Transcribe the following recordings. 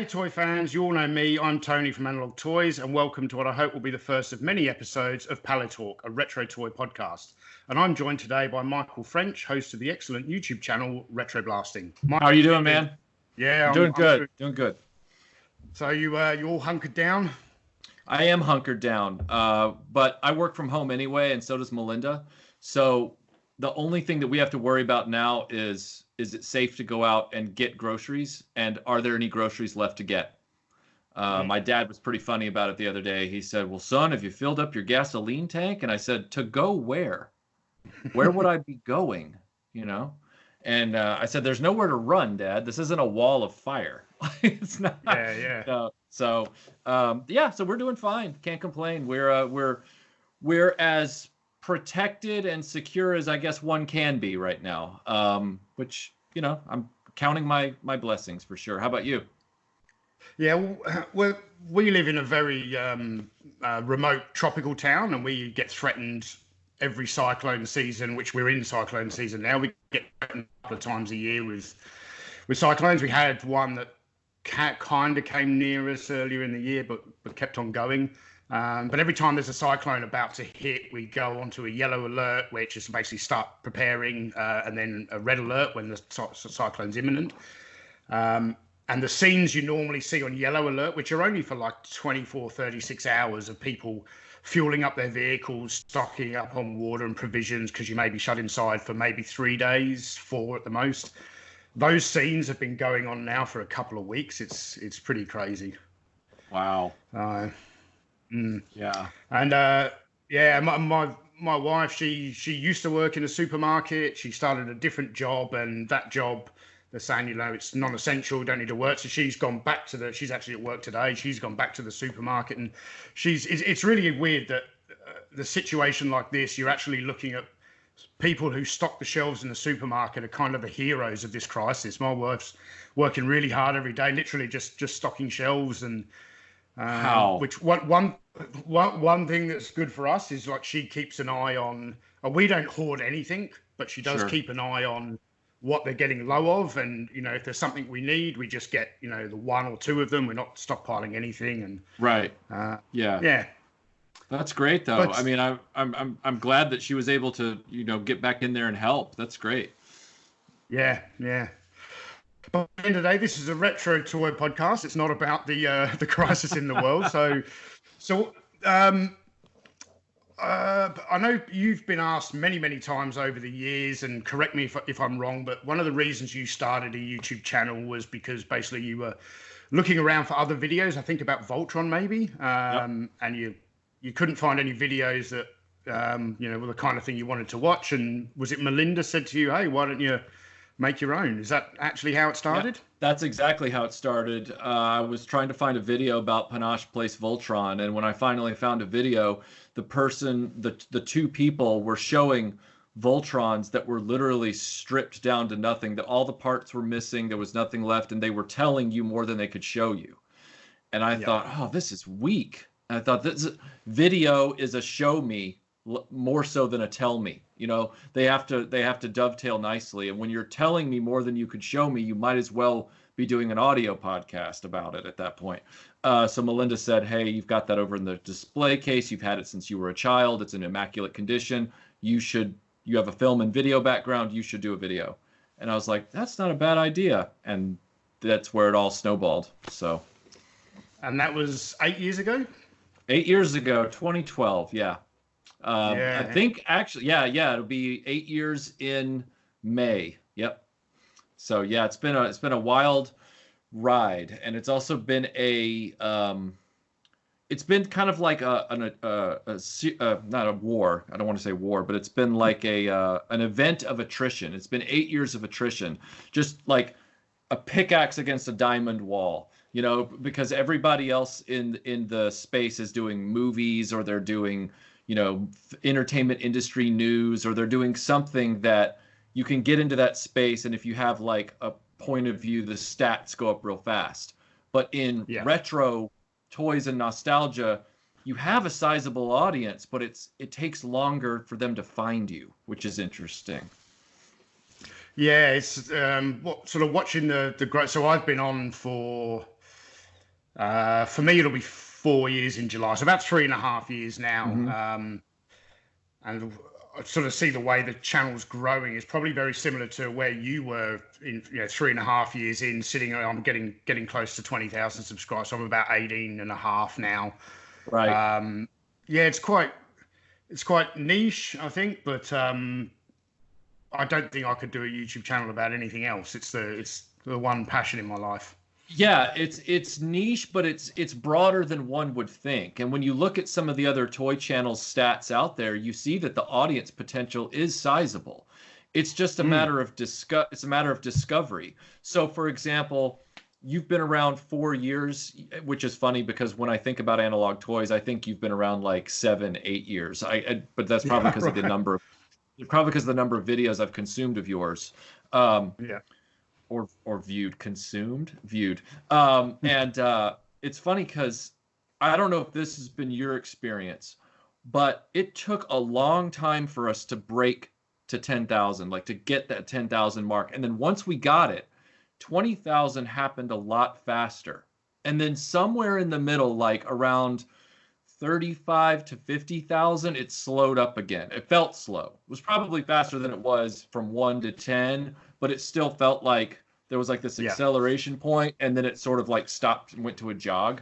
Palitoy fans, you all know me. I'm Tony from Analog Toys, and welcome to what I hope will be the first of many episodes of Palitalk, a retro toy podcast. And I'm joined today by Michael French, host of the excellent YouTube channel RetroBlasting. How are you doing, man? Yeah, I'm doing good. Doing good. So you all hunkered down? I am hunkered down, but I work from home anyway, and so does Melinda. So the only thing that we have to worry about now is it safe to go out and get groceries, and are there any groceries left to get? My dad was pretty funny about it the other day. He said, well, son, have you filled up your gasoline tank? And I said, to go where? Where would I be going? You know? And I said, there's nowhere to run, Dad. This isn't a wall of fire. It's not. Yeah. So we're doing fine. Can't complain. We're as protected and secure as I guess one can be right now. Which, you know, I'm counting my blessings for sure. How about you? Yeah, well, we live in a very remote tropical town, and we get threatened every cyclone season, which we're in cyclone season now. We get threatened a couple of times a year with cyclones. We had one that kind of came near us earlier in the year, but kept on going. But every time there's a cyclone about to hit, we go onto a yellow alert, which is basically start preparing, and then a red alert when the cyclone's imminent. And the scenes you normally see on yellow alert, which are only for like 24, 36 hours of people fueling up their vehicles, stocking up on water and provisions because you may be shut inside for maybe 3 days, 4 at the most. Those scenes have been going on now for a couple of weeks. It's pretty crazy. Wow. Yeah. And my wife, she used to work in a supermarket. She started a different job, and that job, they're saying, you know, it's non-essential, don't need to work. So she's gone back to she's actually at work today. She's gone back to the supermarket, and it's really weird that the situation like this, you're actually looking at people who stock the shelves in the supermarket are kind of the heroes of this crisis. My wife's working really hard every day, literally just stocking shelves. And which one thing that's good for us is like she keeps an eye on. We don't hoard anything, but she does keep an eye on what they're getting low of, and you know, if there's something we need, we just get, you know, the 1 or 2 of them. We're not stockpiling anything. And right. Yeah. That's great, though. But, I mean, I'm glad that she was able to, you know, get back in there and help. That's great. Yeah. But at the end of the day, this is a retro toy podcast. It's not about the crisis in the world. So I know you've been asked many times over the years, and correct me if I'm wrong, but one of the reasons you started a YouTube channel was because basically you were looking around for other videos, I think about Voltron maybe, and you couldn't find any videos that, you know, were the kind of thing you wanted to watch. And was it Melinda said to you, hey, why don't you make your own? Is that actually how it started? Yeah, that's exactly how it started. I was trying to find a video about Panache Place Voltron, and when I finally found a video, the 2 people were showing Voltrons that were literally stripped down to nothing, that all the parts were missing, there was nothing left, and they were telling you more than they could show you. And I thought, oh, this is weak. And I thought, this video is a show me more so than a tell me. You know, they have to dovetail nicely. And when you're telling me more than you could show me, you might as well be doing an audio podcast about it at that point. So Melinda said, hey, you've got that over in the display case. You've had it since you were a child. It's in immaculate condition. You have a film and video background. You should do a video. And I was like, that's not a bad idea. And that's where it all snowballed. So. And that was 8 years ago? 8 years ago, 2012. Yeah. I think actually, it'll be 8 years in May. Yep. So yeah, it's been a wild ride, and it's also been it's been kind of like not a war. I don't want to say war, but it's been like an event of attrition. It's been 8 years of attrition, just like a pickaxe against a diamond wall. You know, because everybody else in the space is doing movies, or they're doing, you know, entertainment industry news, or they're doing something that you can get into that space, and if you have like a point of view, the stats go up real fast. But in retro toys and nostalgia, you have a sizable audience, but it takes longer for them to find you, which is interesting. Yeah, it's watching the growth. So I've been on for For me, it'll be 4 years in July, so about 3.5 years now. And I sort of see the way the channel's growing is probably very similar to where you were in 3.5 years in, sitting. I'm getting close to 20,000 subscribers. So I'm about 18.5 now. Right. Yeah, it's quite niche, I think, but I don't think I could do a YouTube channel about anything else. It's the one passion in my life. Yeah, it's niche, but it's broader than one would think. And when you look at some of the other toy channels stats out there, you see that the audience potential is sizable. It's just a matter of it's a matter of discovery. So, for example, you've been around 4 years, which is funny because when I think about Analog Toys, I think you've been around like 7, 8 years. But that's probably because of the number of videos I've consumed of yours. Yeah. Or viewed. And it's funny because I don't know if this has been your experience, but it took a long time for us to break to 10,000, like to get that 10,000 mark. And then once we got it, 20,000 happened a lot faster. And then somewhere in the middle, like around 35 to 50,000, it slowed up again. It felt slow. It was probably faster than it was from 1 to 10, but it still felt like there was like this acceleration point, and then it sort of like stopped and went to a jog.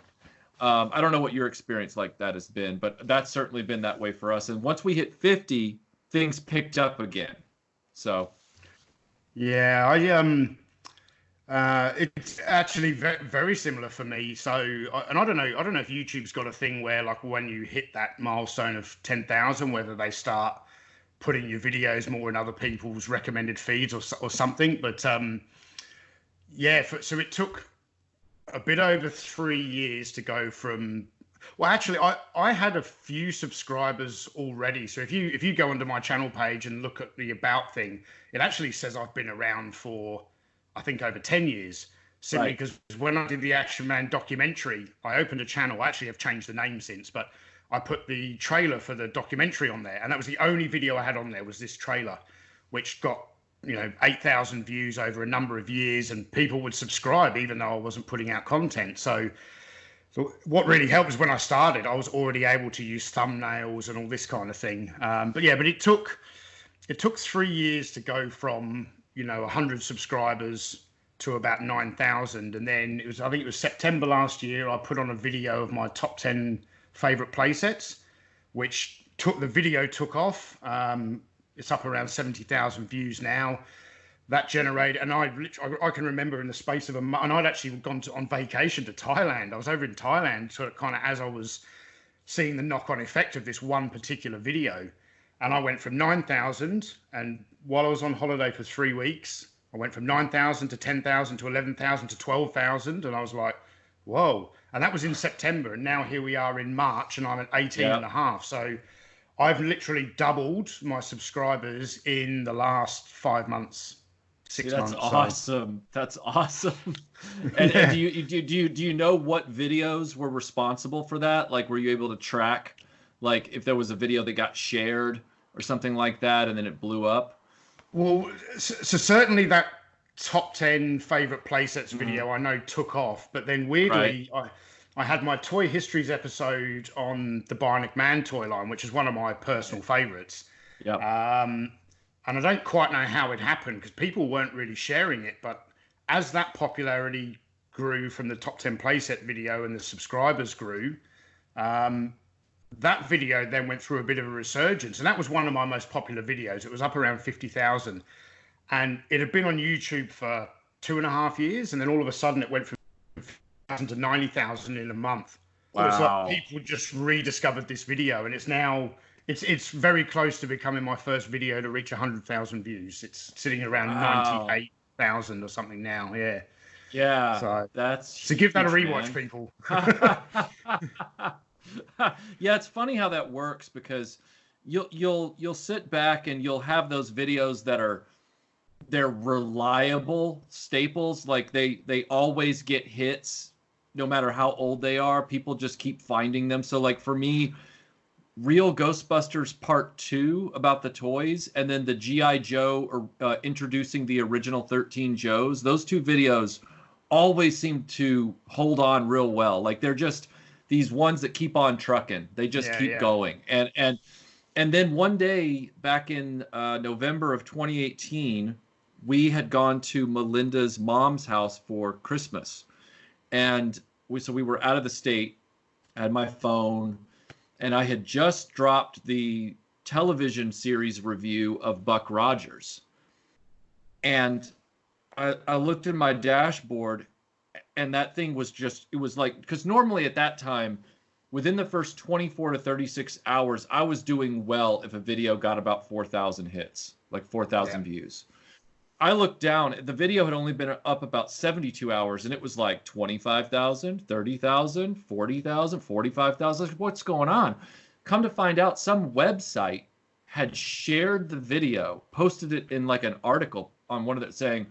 I don't know what your experience like that has been, but that's certainly been that way for us. And once we hit 50, things picked up again. So, yeah, it's actually very similar for me. So, and I don't know if YouTube's got a thing where, like, when you hit that milestone of 10,000, whether they start putting your videos more in other people's recommended feeds or something. But yeah, so it took a bit over 3 years to go from. Well, actually, I had a few subscribers already. So if you go onto my channel page and look at the about thing, it actually says I've been around for, I think, over 10 years, simply because when I did the Action Man documentary, I opened a channel. Actually, I've changed the name since, but I put the trailer for the documentary on there, and that was the only video I had on there, was this trailer, which got 8,000 views over a number of years, and people would subscribe even though I wasn't putting out content. So what really helped was when I started, I was already able to use thumbnails and all this kind of thing. But it took 3 years to go from 100 subscribers to about 9,000, and then I think it was September last year, I put on a video of my top 10 favorite playsets, which the video took off. It's up around 70,000 views now. That generated, and I can remember in the space of a month, and I'd actually gone on vacation to Thailand. I was over in Thailand, sort of kind of as I was seeing the knock-on effect of this one particular video. And I went from 9,000, and while I was on holiday for 3 weeks, I went from 9,000 to 10,000 to 11,000 to 12,000, and I was like, whoa. And that was in September, and now here we are in March, and I'm at 18.5. So I've literally doubled my subscribers in the last 5 months. 6 months. That's awesome. That's awesome. And do you know what videos were responsible for that? Like, were you able to track, like, if there was a video that got shared or something like that, and then it blew up? Well, so certainly that top 10 favorite playsets video I know took off, but then weirdly, I had my Toy Histories episode on the Bionic Man toy line, which is one of my personal favorites. Yeah. And I don't quite know how it happened because people weren't really sharing it. But as that popularity grew from the top 10 playset video and the subscribers grew, that video then went through a bit of a resurgence. And that was one of my most popular videos. It was up around 50,000. And it had been on YouTube for 2.5 years. And then all of a sudden it went from 50,000 to 90,000 in a month. Wow. So it's like people just rediscovered this video. And it's now... It's very close to becoming my first video to reach 100,000 views. It's sitting around 98,000 or something now. Yeah. Yeah. So that's give that a rewatch, man. people. Yeah, it's funny how that works because you'll sit back and you'll have those videos that they're reliable staples. Like they always get hits, no matter how old they are. People just keep finding them. So like for me, Real Ghostbusters Part 2 about the toys, and then the G.I. Joe introducing the original 13 Joes. Those two videos always seem to hold on real well. Like they're just these ones that keep on trucking. They just keep going. And then one day back in November of 2018, we had gone to Melinda's mom's house for Christmas. And we were out of the state. I had my phone, and I had just dropped the television series review of Buck Rogers. And I looked in my dashboard, and that thing was just, it was like, because normally at that time, within the first 24 to 36 hours, I was doing well if a video got about 4,000 hits, like 4,000 views. I looked down, the video had only been up about 72 hours, and it was like 25,000, 30,000, 40,000, 45,000. What's going on? Come to find out, some website had shared the video, posted it in like an article on one of the saying,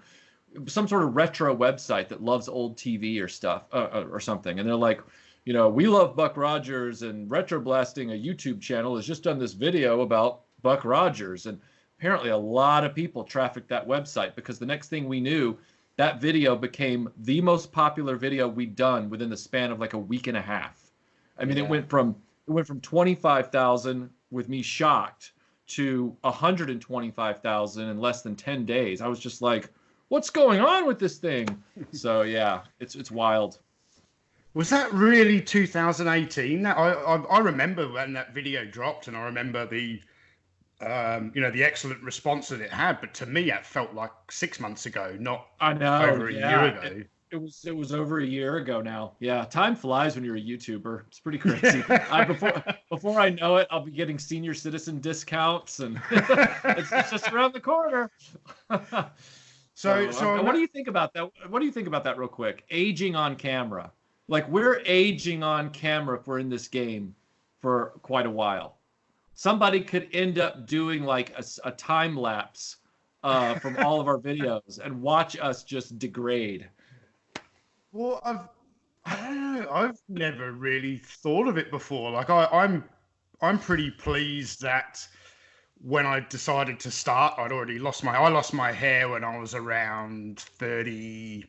some sort of retro website that loves old TV or stuff or something. And they're like, you know, we love Buck Rogers, and RetroBlasting, a YouTube channel, has just done this video about Buck Rogers. And apparently a lot of people trafficked that website, because the next thing we knew, that video became the most popular video we'd done within the span of like a week and a half. I mean, it went from 25,000 with me shocked to 125,000 in less than 10 days. I was just like, what's going on with this thing? So yeah, it's wild. Was that really 2018? I remember when that video dropped, and I remember the the excellent response that it had. But to me, it felt like 6 months ago, not over a year ago. It was over a year ago now. Yeah, time flies when you're a YouTuber. It's pretty crazy. Before I know it, I'll be getting senior citizen discounts, and it's just around the corner. So what do you think about that? What do you think about that, real quick? Aging on camera. Like, we're aging on camera if we're in this game for quite a while. Somebody could end up doing like a time lapse from all of our videos and watch us just degrade. Well, I don't know. I've never really thought of it before. Like, I'm pretty pleased that when I decided to start, I lost my hair when I was around 33,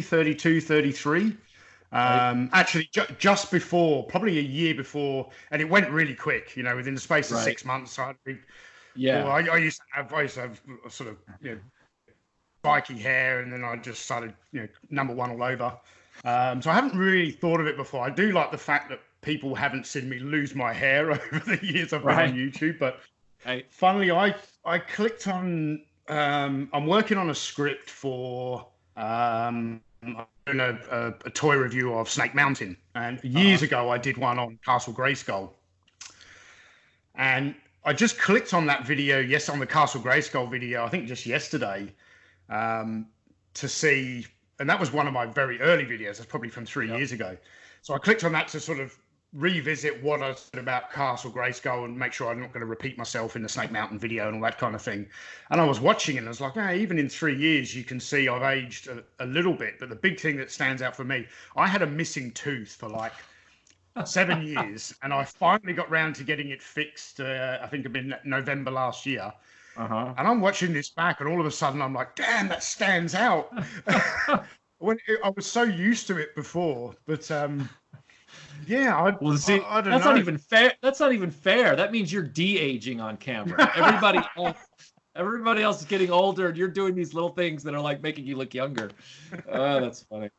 32, 33. Actually, just before, probably a year before, and it went really quick. You know, within the space of 6 months, I used to have sort of spiky hair, and then I just started number one all over. So I haven't really thought of it before. I do like the fact that people haven't seen me lose my hair over the years I've been on YouTube. But funnily, I clicked on. I'm working on a script for. I'm doing a toy review of Snake Mountain, and years ago I did one on Castle Grayskull, and I just clicked on that video. Yes, on the Castle Grayskull video, I think just yesterday, to see, and that was one of my very early videos. That's probably from 3 years ago. So I clicked on that to sort of revisit what I said about Castle Grayskull and make sure I'm not going to repeat myself in the Snake Mountain video and all that kind of thing. And I was watching it and I was like, even in 3 years, you can see I've aged a little bit. But the big thing that stands out for me, I had a missing tooth for like 7 years, and I finally got round to getting it fixed. I think in November last year. And I'm watching this back, and all of a sudden I'm like, damn, that stands out. I was so used to it before, but I don't know. Not even fair. That's not even fair. That means you're de-aging on camera. Everybody else is getting older, and you're doing these little things that are like making you look younger. That's funny.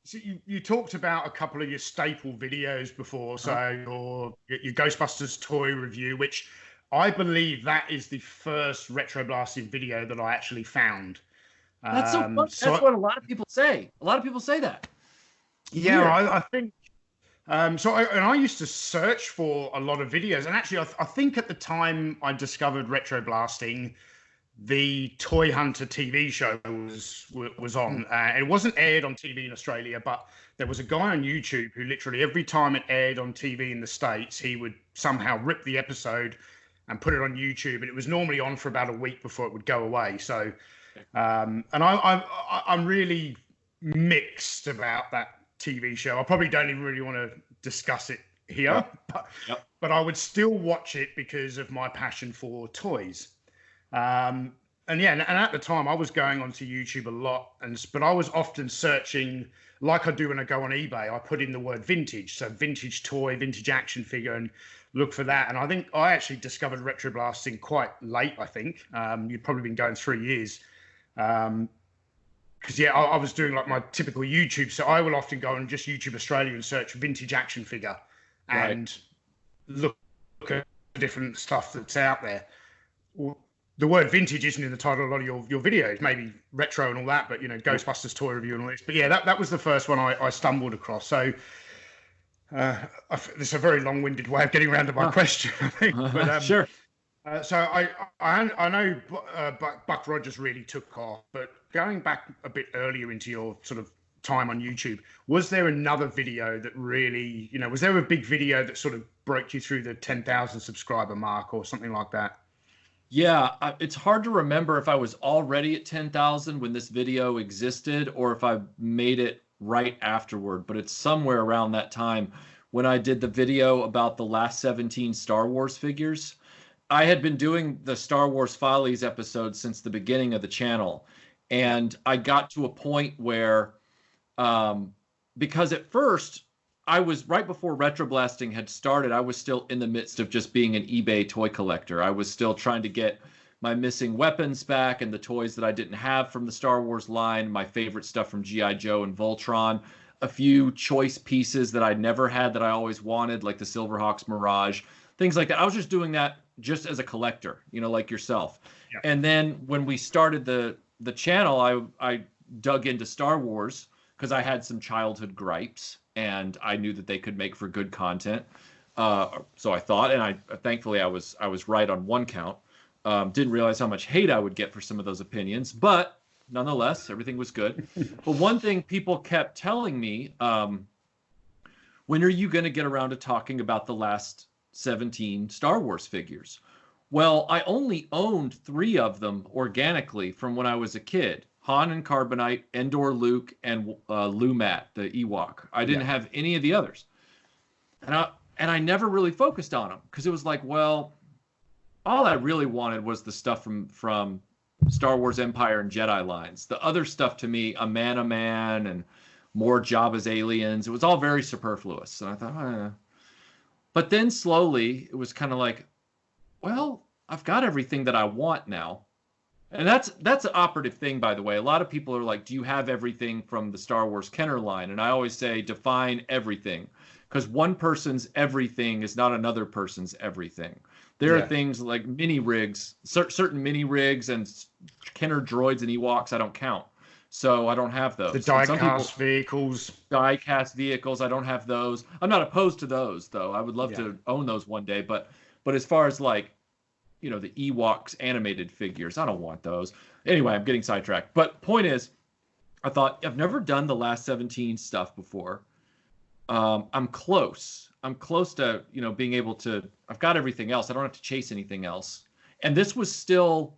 So you talked about a couple of your staple videos before, so your Ghostbusters Toy review, which I believe that is the first RetroBlasting video that I actually found. That's so fun. That's what a lot of people say. A lot of people say that. Yeah, I think. I used to search for a lot of videos, and actually, I think at the time I discovered RetroBlasting, the Toy Hunter TV show was on. It wasn't aired on TV in Australia, but there was a guy on YouTube who literally every time it aired on TV in the States, he would somehow rip the episode and put it on YouTube, and it was normally on for about a week before it would go away. So, and I'm really mixed about that TV show. I probably don't even really want to discuss it here, but I would still watch it because of my passion for toys. yeah, and at the time I was going onto YouTube a lot, but I was often searching like I do when I go on eBay. I put in the word vintage, so vintage toy, vintage action figure, and look for that. And I think I actually discovered RetroBlasting quite late. I think you'd probably been going 3 years. Because yeah, I was doing like my typical YouTube, so I will often go on just YouTube Australia and search vintage action figure, and look at different stuff that's out there. The word vintage isn't in the title of a lot of your videos, maybe retro and all that, but Ghostbusters Toy review and all this. But yeah, that was the first one I stumbled across. So it's a very long-winded way of getting around to my question, I think. But, sure. So I know Buck Rogers really took off, but going back a bit earlier into your sort of time on YouTube, was there another video that really, was there a big video that sort of broke you through the 10,000 subscriber mark or something like that? Yeah, it's hard to remember if I was already at 10,000 when this video existed or if I made it right afterward, but it's somewhere around that time when I did the video about the last 17 Star Wars figures. I had been doing the Star Wars Follies episode since the beginning of the channel, and I got to a point where, because at first, I was right before RetroBlasting had started, I was still in the midst of just being an eBay toy collector. I was still trying to get my missing weapons back and the toys that I didn't have from the Star Wars line, my favorite stuff from G.I. Joe and Voltron, a few choice pieces that I'd never had that I always wanted, like the Silverhawks Mirage, things like that. I was just doing that just as a collector, like yourself. Yeah. And then when we started the channel, I dug into Star Wars because I had some childhood gripes and I knew that they could make for good content. So I thought, and thankfully I was right on one count. Didn't realize how much hate I would get for some of those opinions, but nonetheless, everything was good. But one thing people kept telling me, when are you going to get around to talking about the last 17 Star Wars figures? Well, I only owned 3 of them organically from when I was a kid. Han and Carbonite, Endor Luke, and Lumat, the Ewok. I didn't have any of the others. And I never really focused on them because it was like, well, all I really wanted was the stuff from Star Wars Empire and Jedi lines. The other stuff to me, a Man and more Jabba's aliens, it was all very superfluous. And I thought, But then slowly it was kind of like, well, I've got everything that I want now. And that's an operative thing, by the way. A lot of people are like, do you have everything from the Star Wars Kenner line? And I always say, define everything. Because one person's everything is not another person's everything. There are things like mini rigs, certain mini rigs and Kenner droids and Ewoks I don't count. So I don't have those. The die-cast vehicles. Die-cast vehicles, I don't have those. I'm not opposed to those, though. I would love to own those one day. But as far as like, the Ewoks animated figures, I don't want those. Anyway, I'm getting sidetracked. But point is, I thought, I've never done the last 17 stuff before. I'm close. I'm close to, being able to, I've got everything else. I don't have to chase anything else. And this was still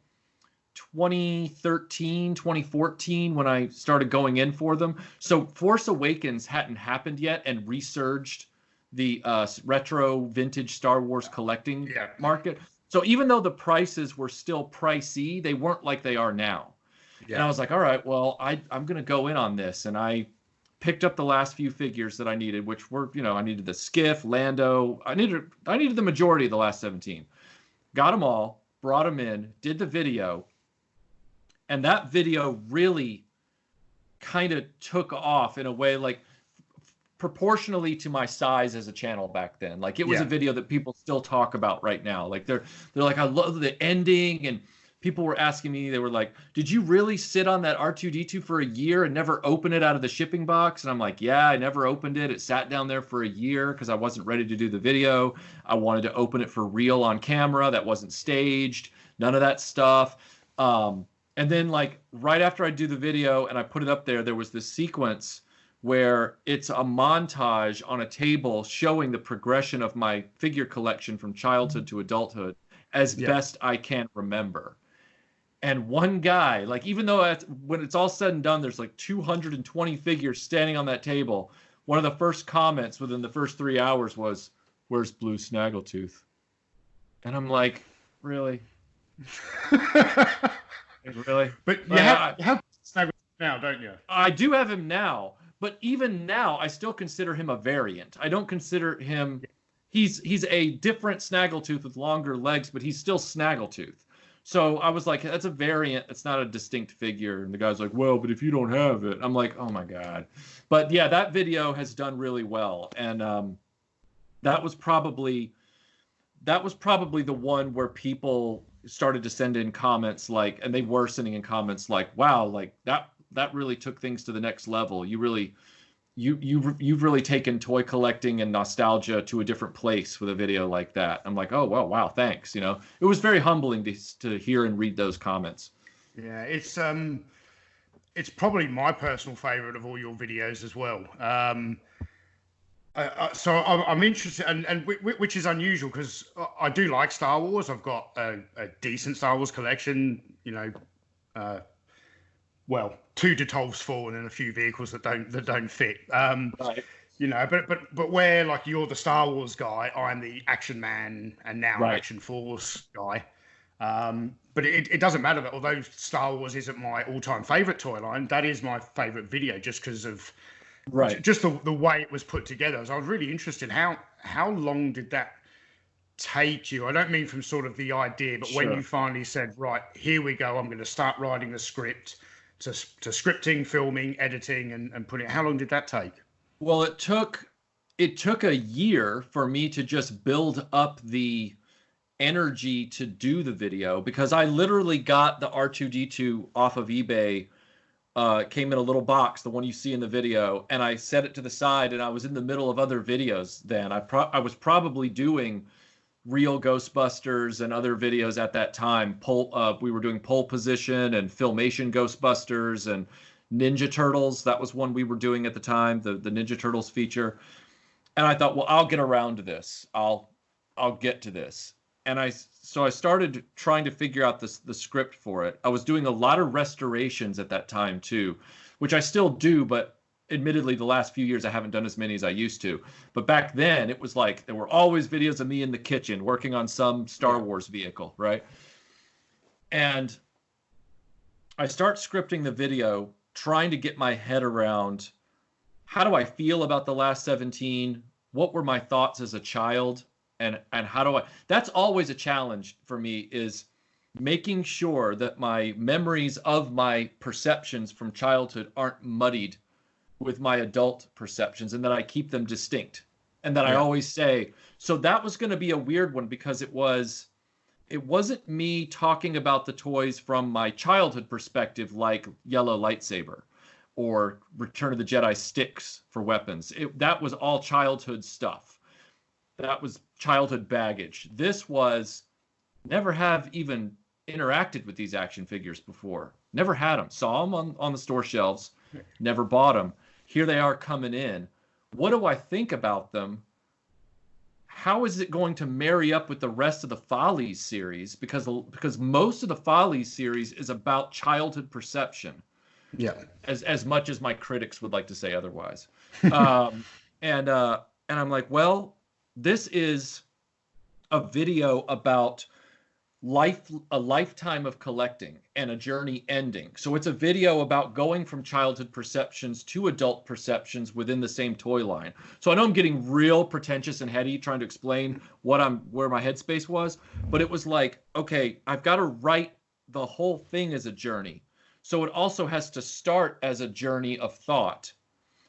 2013, 2014 when I started going in for them. So Force Awakens hadn't happened yet and resurged the retro vintage Star Wars collecting market. So even though the prices were still pricey, they weren't like they are now. Yeah. And I was like, all right, well, I'm going to go in on this. And I picked up the last few figures that I needed, which were, I needed the Skiff, Lando. I needed the majority of the last 17. Got them all, brought them in, did the video. And that video really kind of took off in a way like proportionally to my size as a channel back then. Like it was a video that people still talk about right now. Like they're like, I love the ending. And people were asking me, they were like, did you really sit on that R2-D2 for a year and never open it out of the shipping box? And I'm like, yeah, I never opened it. It sat down there for a year because I wasn't ready to do the video. I wanted to open it for real on camera. That wasn't staged. None of that stuff. And then like right after I do the video and I put it up there, there was this sequence where it's a montage on a table showing the progression of my figure collection from childhood to adulthood as best I can remember. And one guy, like even though when it's all said and done, there's like 220 figures standing on that table. One of the first comments within the first 3 hours was, "Where's Blue Snaggletooth?" And I'm like, really? Really? But you have Snaggle now, don't you? I do have him now, but even now, I still consider him a variant. I don't consider him. He's a different Snaggletooth with longer legs, but he's still Snaggletooth. So I was like, that's a variant. It's not a distinct figure. And the guy's like, well, but if you don't have it, I'm like, oh my god. But yeah, that video has done really well, and that was probably the one where people started to send in comments like, and they were sending in comments like, wow, like that really took things to the next level. You really, you've really taken toy collecting and nostalgia to a different place with a video like that. I'm like, oh, well, wow, thanks. You know, it was very humbling to hear and read those comments. Yeah, it's probably my personal favorite of all your videos as well. So I'm interested, and which is unusual because I do like Star Wars. I've got a decent Star Wars collection. You know, well, 2 Detolfs Fallen and a few vehicles that don't fit. Right. You know, but where like you're the Star Wars guy, I'm the Action Man and now Action Force guy. But it doesn't matter that although Star Wars isn't my all-time favorite toy line, that is my favorite video just because of just the way it was put together. So I was really interested. How long did that take you? I don't mean from sort of the idea, but when you finally said, right, here we go, I'm going to start writing the script, to scripting, filming, editing, and putting. How long did that take? Well, it took a year for me to just build up the energy to do the video, because I literally got the R2-D2 off of eBay. Came in a little box, the one you see in the video, and I set it to the side, and I was in the middle of other videos then. I was probably doing real Ghostbusters and other videos at that time. We were doing pole position and filmation Ghostbusters and Ninja Turtles. That was one we were doing at the time, the Ninja Turtles feature. And I thought, well, I'll get around to this. I'll get to this. And so I started trying to figure out the script for it. I was doing a lot of restorations at that time too, which I still do, but admittedly the last few years I haven't done as many as I used to. But back then it was like there were always videos of me in the kitchen working on some Star Wars vehicle, right? And I start scripting the video, trying to get my head around how do I feel about the last 17? What were my thoughts as a child? And how do I, that's always a challenge for me, is making sure that my memories of my perceptions from childhood aren't muddied with my adult perceptions, and that I keep them distinct. And that I always say, so that was going to be a weird one, because it wasn't me talking about the toys from my childhood perspective, like Yellow Lightsaber or Return of the Jedi sticks for weapons. That was all childhood stuff. That was childhood baggage. This was never have even interacted with these action figures before. Never had them. Saw them on the store shelves. Never bought them. Here they are coming in. What do I think about them? How is it going to marry up with the rest of the Follies series? Because most of the Follies series is about childhood perception. Yeah. As much as my critics would like to say otherwise. And I'm like, well, this is a video about a lifetime of collecting and a journey ending. So it's a video about going from childhood perceptions to adult perceptions within the same toy line. So I know I'm getting real pretentious and heady trying to explain where my headspace was, but it was like, okay, I've got to write the whole thing as a journey. So it also has to start as a journey of thought.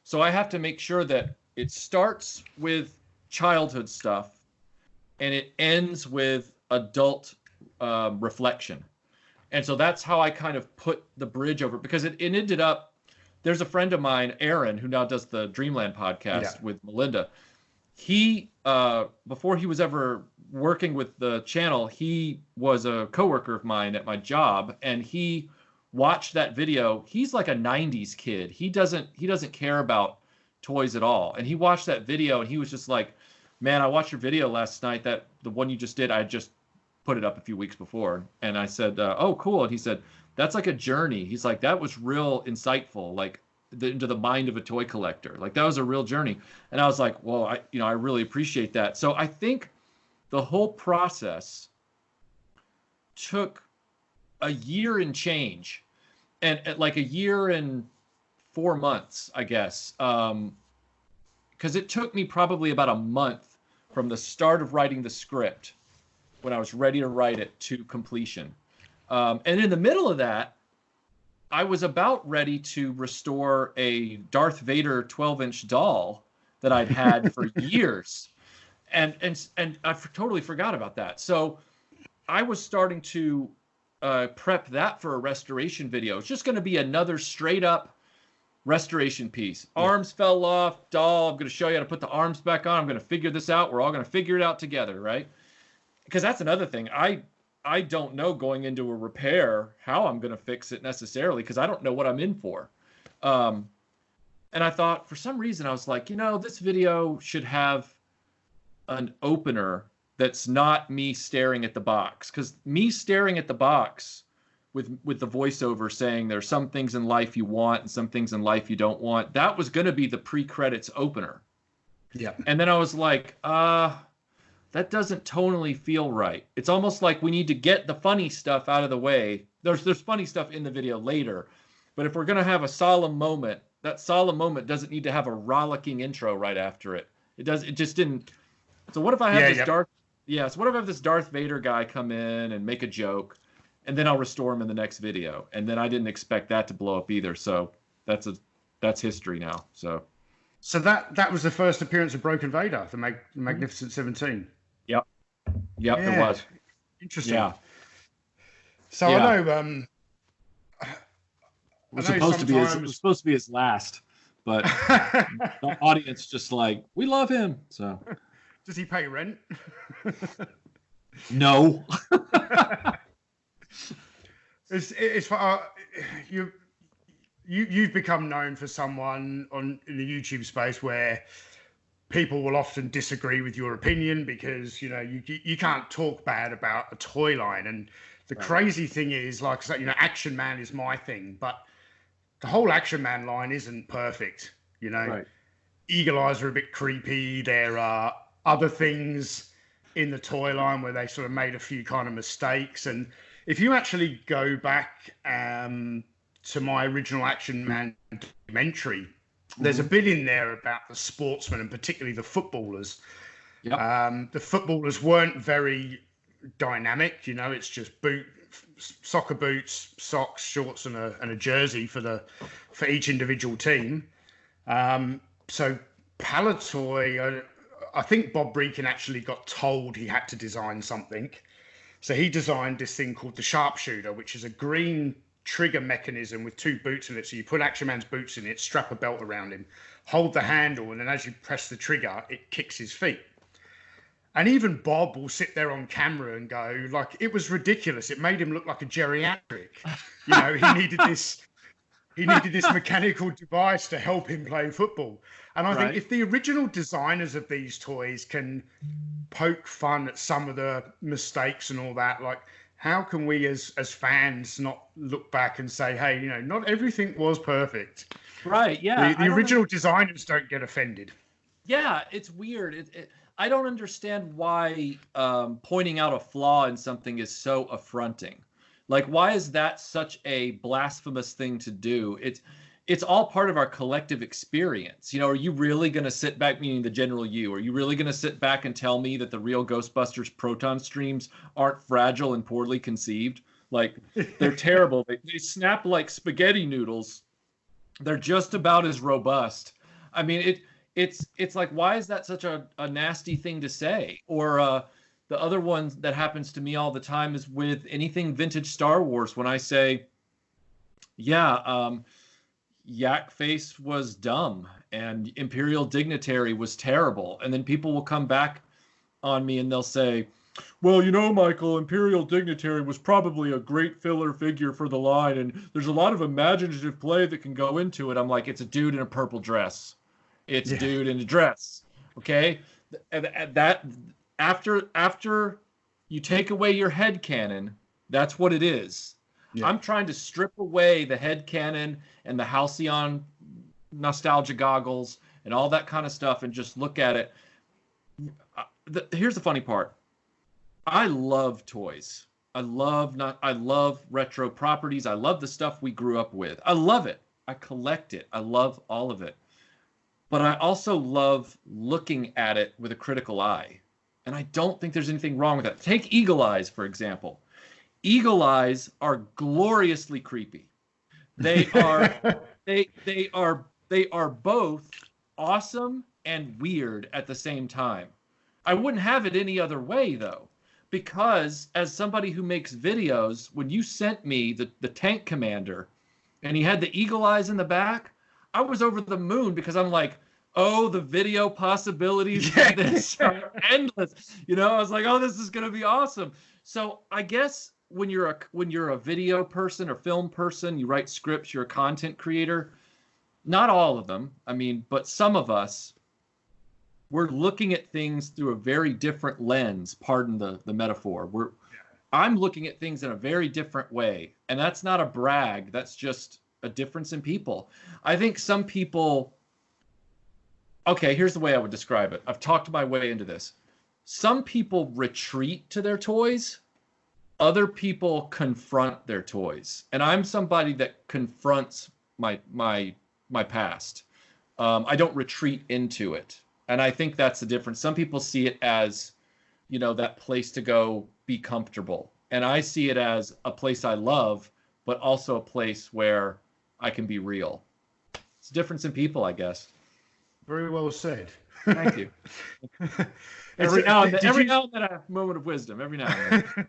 So I have to make sure that it starts with childhood stuff and it ends with adult reflection. And so that's how I kind of put the bridge over, because it ended up, there's a friend of mine, Aaron, who now does the Dreamland podcast with Melinda. He, before he was ever working with the channel, he was a coworker of mine at my job, and he watched that video. He's like a 90s kid. He doesn't care about toys at all. And he watched that video and he was just like, man, I watched your video last night, that the one you just did, I just put it up a few weeks before. And I said, oh, cool. And he said, that's like a journey. He's like, that was real insightful, like into the mind of a toy collector. Like that was a real journey. And I was like, well, I really appreciate that. So I think the whole process took a year and change, and like a year and 4 months, I guess. Because it took me probably about a month from the start of writing the script, when I was ready to write it, to completion. And in the middle of that, I was about ready to restore a Darth Vader 12-inch doll that I'd had for years. And I totally forgot about that. So I was starting to prep that for a restoration video. It's just going to be another straight up restoration piece. Arms fell off, doll. I'm going to show you how to put the arms back on. I'm going to figure this out. We're all going to figure it out together, right? Because that's another thing. I don't know going into a repair how I'm going to fix it necessarily, because I don't know what I'm in for. And I thought, for some reason, I was like, this video should have an opener that's not me staring at the box. Because me staring at the box with the voiceover saying there's some things in life you want and some things in life you don't want, that was going to be the pre-credits opener. Yeah. And then I was like, that doesn't tonally feel right. It's almost like we need to get the funny stuff out of the way. There's funny stuff in the video later, but if we're going to have a solemn moment, that solemn moment doesn't need to have a rollicking intro right after it. It just didn't. So what if I have so what if I have this Darth Vader guy come in and make a joke, and then I'll restore him in the next video? And then I didn't expect that to blow up either. So that's history now. So that was the first appearance of Broken Vader, the Magnificent 17. Yep, yeah. It was interesting. Yeah. So yeah. I know. It was supposed to be his last, but the audience just like, we love him. So does he pay rent? No. You've become known for someone in the YouTube space where people will often disagree with your opinion because you can't talk bad about a toy line. And the crazy thing is, like I said, Action Man is my thing, but the whole Action Man line isn't perfect. Eagle eyes are a bit creepy. There are other things in the toy line where they sort of made a few kind of mistakes. And if you actually go back to my original Action Man documentary, there's a bit in there about the sportsmen and particularly the footballers. Yep. The footballers weren't very dynamic. It's just soccer boots, socks, shorts, and a jersey for each individual team. So Palitoy, I think Bob Breakin actually got told he had to design something. So he designed this thing called the Sharpshooter, which is a green trigger mechanism with two boots in it. So you put Action Man's boots in it, strap a belt around him, hold the handle, and then as you press the trigger, it kicks his feet. And even Bob will sit there on camera and go, like, it was ridiculous. It made him look like a geriatric. He needed this mechanical device to help him play football. And I think if the original designers of these toys can poke fun at some of the mistakes and all that, like, how can we as fans not look back and say, hey, not everything was perfect. Right, yeah. The original designers don't get offended. Yeah, it's weird. I don't understand why pointing out a flaw in something is so affronting. Like, why is that such a blasphemous thing to do? It's all part of our collective experience. Are you really going to sit back, meaning the general you, are you really going to sit back and tell me that the real Ghostbusters proton streams aren't fragile and poorly conceived? Like, they're terrible. They snap like spaghetti noodles. They're just about as robust. I mean, it's like, why is that such a nasty thing to say? Or the other one that happens to me all the time is with anything vintage Star Wars, when I say, Yak Face was dumb and Imperial Dignitary was terrible. And then people will come back on me and they'll say, well, Michael, Imperial Dignitary was probably a great filler figure for the line, and there's a lot of imaginative play that can go into it. I'm like, it's a dude in a purple dress. It's a dude in a dress. Okay? That after you take away your headcanon, that's what it is. Yeah. I'm trying to strip away the headcanon and the halcyon nostalgia goggles and all that kind of stuff and just look at it. Here's the funny part. I love toys. I love retro properties. I love the stuff we grew up with. I love it. I collect it. I love all of it. But I also love looking at it with a critical eye. And I don't think there's anything wrong with that. Take Eagle Eyes, for example. Eagle Eyes are gloriously creepy. They are they are both awesome and weird at the same time. I wouldn't have it any other way, though, because as somebody who makes videos, when you sent me the tank commander and he had the eagle eyes in the back, I was over the moon because I'm like, oh, the video possibilities of this are endless. You know, I was like, oh, this is going to be awesome. So I guess when you're a video person or film person, you write scripts, you're a content creator. Not all of them, I mean, but some of us, we're looking at things through a very different lens. Pardon the metaphor. I'm looking at things in a very different way, and that's not a brag. That's just a difference in people. I think some people. Okay, here's the way I would describe it. I've talked my way into this. Some people retreat to their toys. Other people confront their toys, and I'm somebody that confronts my past. I don't retreat into it. And I think that's the difference. Some people see it as, you know, that place to go be comfortable. And I see it as a place I love, but also a place where I can be real. It's a difference in people, I guess. Very well said. Thank you. Every now and then I have a moment of wisdom. Every now and then.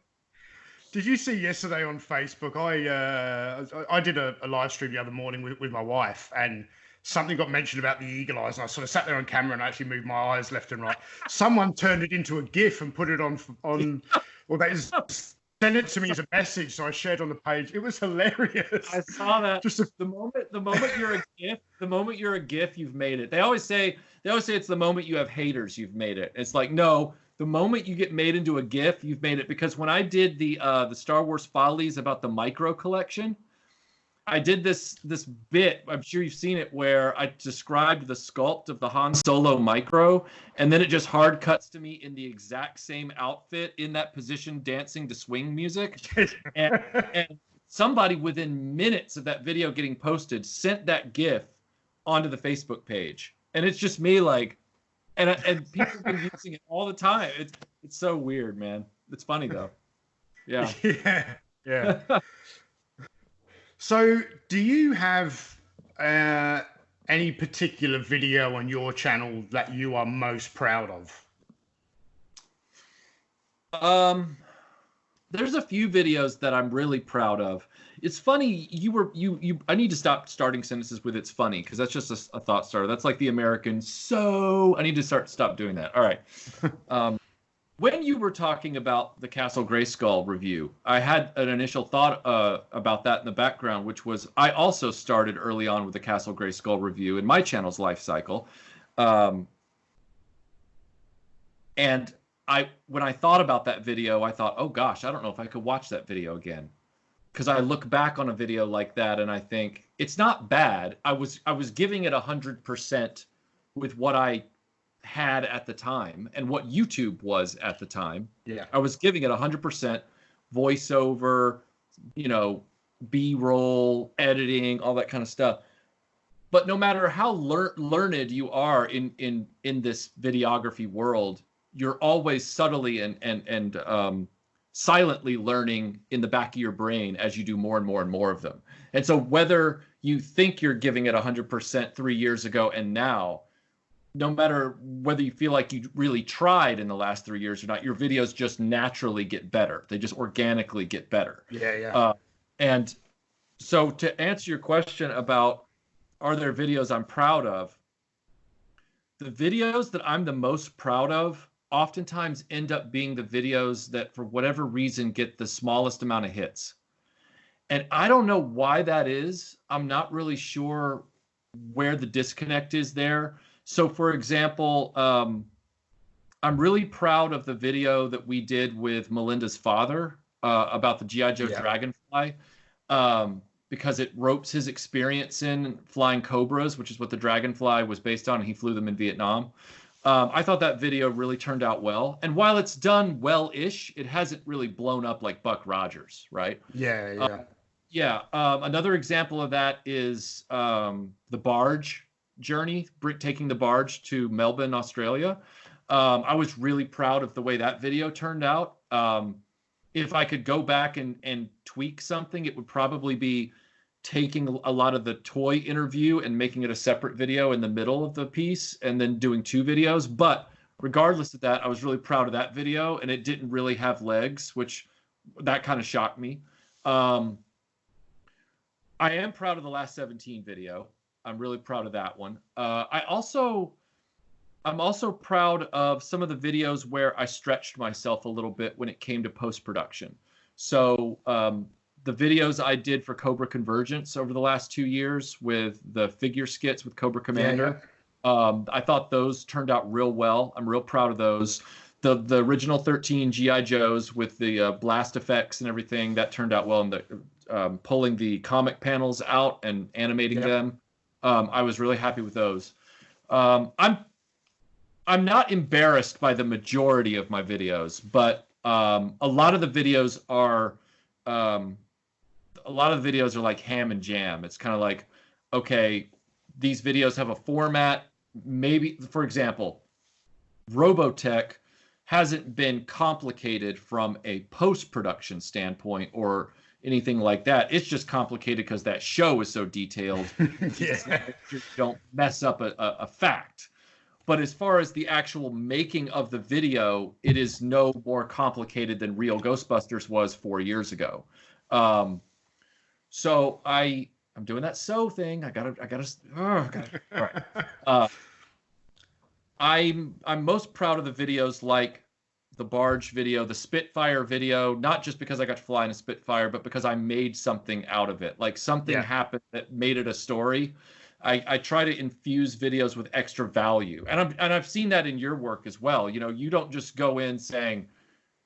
Did you see yesterday on Facebook? I did a live stream the other morning with my wife, and something got mentioned about the eagle eyes, and I sort of sat there on camera and actually moved my eyes left and right. Someone turned it into a GIF and put it on. Well, they sent it to me as a message, so I shared on the page. It was hilarious. I saw that. The moment you're a GIF, you've made it. They always say it's the moment you have haters, you've made it. It's like, no, the moment you get made into a GIF, you've made it. Because when I did the Star Wars Follies about the micro collection, I did this bit, I'm sure you've seen it, where I described the sculpt of the Han Solo micro, and then it just hard cuts to me in the exact same outfit in that position dancing to swing music. and somebody within minutes of that video getting posted sent that GIF onto the Facebook page. And it's just me like, and people have been using it all the time. It's so weird, man. It's funny though. Yeah. Yeah. So, do you have any particular video on your channel that you are most proud of? There's a few videos that I'm really proud of. It's funny, I need to stop starting sentences with "it's funny" because that's just a thought starter. That's like the American, so I need to stop doing that. All right. When you were talking about the Castle Grayskull review, I had an initial thought about that in the background, which was I also started early on with the Castle Grayskull review in my channel's life cycle. And when I thought about that video, I thought, oh gosh, I don't know if I could watch that video again. Because I look back on a video like that and I think it's not bad. I was giving it 100% with what I had at the time and what YouTube was at the time. Yeah. I was giving it 100% voiceover, B-roll, editing, all that kind of stuff. But no matter how learned you are in this videography world, you're always subtly and silently learning in the back of your brain as you do more and more and more of them. And so whether you think you're giving it 100% 3 years ago and now, no matter whether you feel like you really tried in the last 3 years or not, your videos just naturally get better. They just organically get better. Yeah. And so to answer your question about are there videos I'm proud of, the videos that I'm the most proud of oftentimes end up being the videos that for whatever reason get the smallest amount of hits. And I don't know why that is. I'm not really sure where the disconnect is there. So, for example, I'm really proud of the video that we did with Melinda's father about the G.I. Joe Dragonfly because it ropes his experience in flying Cobras, which is what the Dragonfly was based on, and he flew them in Vietnam. I thought that video really turned out well. And while it's done well-ish, it hasn't really blown up like Buck Rogers, right? Yeah, yeah. Yeah. Another example of that is the barge journey, taking the barge to Melbourne, Australia. I was really proud of the way that video turned out. If I could go back and tweak something, it would probably be taking a lot of the toy interview and making it a separate video in the middle of the piece and then doing 2 videos. But regardless of that, I was really proud of that video, and it didn't really have legs, which that kind of shocked me. I am proud of the last 17 video. I'm really proud of that one. I'm also proud of some of the videos where I stretched myself a little bit when it came to post-production. So the videos I did for Cobra Convergence over the last 2 years with the figure skits with Cobra Commander, I thought those turned out real well. I'm real proud of those. The original 13 G.I. Joes with the blast effects and everything, that turned out well. And the pulling the comic panels out and animating them, I was really happy with those. I'm not embarrassed by the majority of my videos, but a lot of the videos are like ham and jam. It's kind of like, okay, these videos have a format. Maybe, for example, Robotech hasn't been complicated from a post-production standpoint or anything like that. It's just complicated because that show is so detailed. You don't mess up a fact. But as far as the actual making of the video, it is no more complicated than Real Ghostbusters was 4 years ago. So I'm doing that thing. I gotta. All right. I'm most proud of the videos like the barge video, the Spitfire video, not just because I got to fly in a Spitfire, but because I made something out of it. Like something happened that made it a story. I try to infuse videos with extra value, and I've seen that in your work as well. You know, you don't just go in saying,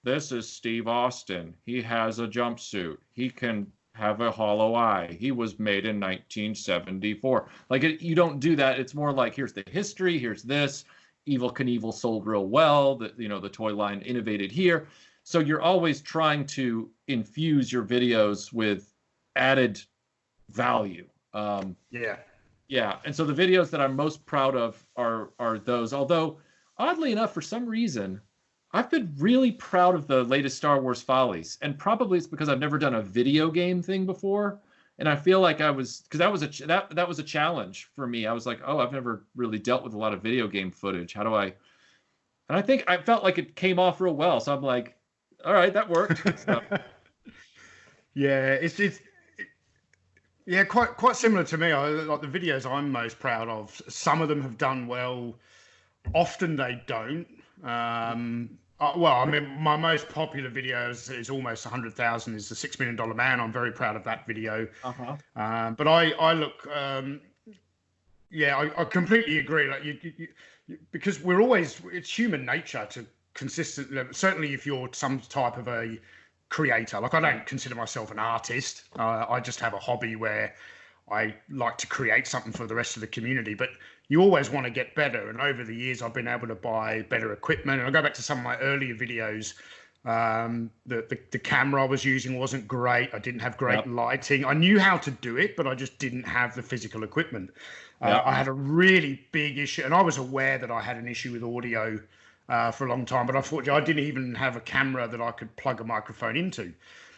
"This is Steve Austin. He has a jumpsuit. He can have a hollow eye. He was made in 1974." Like you don't do that. It's more like, here's the history. Here's this. Evel Knievel sold real well. The toy line innovated here. So you're always trying to infuse your videos with added value. Yeah, and so the videos that I'm most proud of are those. Although, oddly enough, for some reason, I've been really proud of the latest Star Wars Follies, and probably it's because I've never done a video game thing before, and I feel like because that was a challenge for me. I was like, oh, I've never really dealt with a lot of video game footage. How do I? And I think I felt like it came off real well, so I'm like, all right, that worked. So. Yeah, yeah, quite similar to me. Like the videos I'm most proud of. Some of them have done well. Often they don't. Well, I mean, my most popular video is almost 100,000. Is the $6 Million Man. I'm very proud of that video. But I look. I completely agree. Like you, because we're always. It's human nature to consistently. Certainly, if you're some type of a creator, like I don't consider myself an artist. I just have a hobby where I like to create something for the rest of the community. But you always want to get better. And over the years, I've been able to buy better equipment. And I go back to some of my earlier videos. The camera I was using wasn't great. I didn't have great lighting. I knew how to do it, but I just didn't have the physical equipment. I had a really big issue. And I was aware that I had an issue with audio for a long time, but unfortunately I didn't even have a camera that I could plug a microphone into.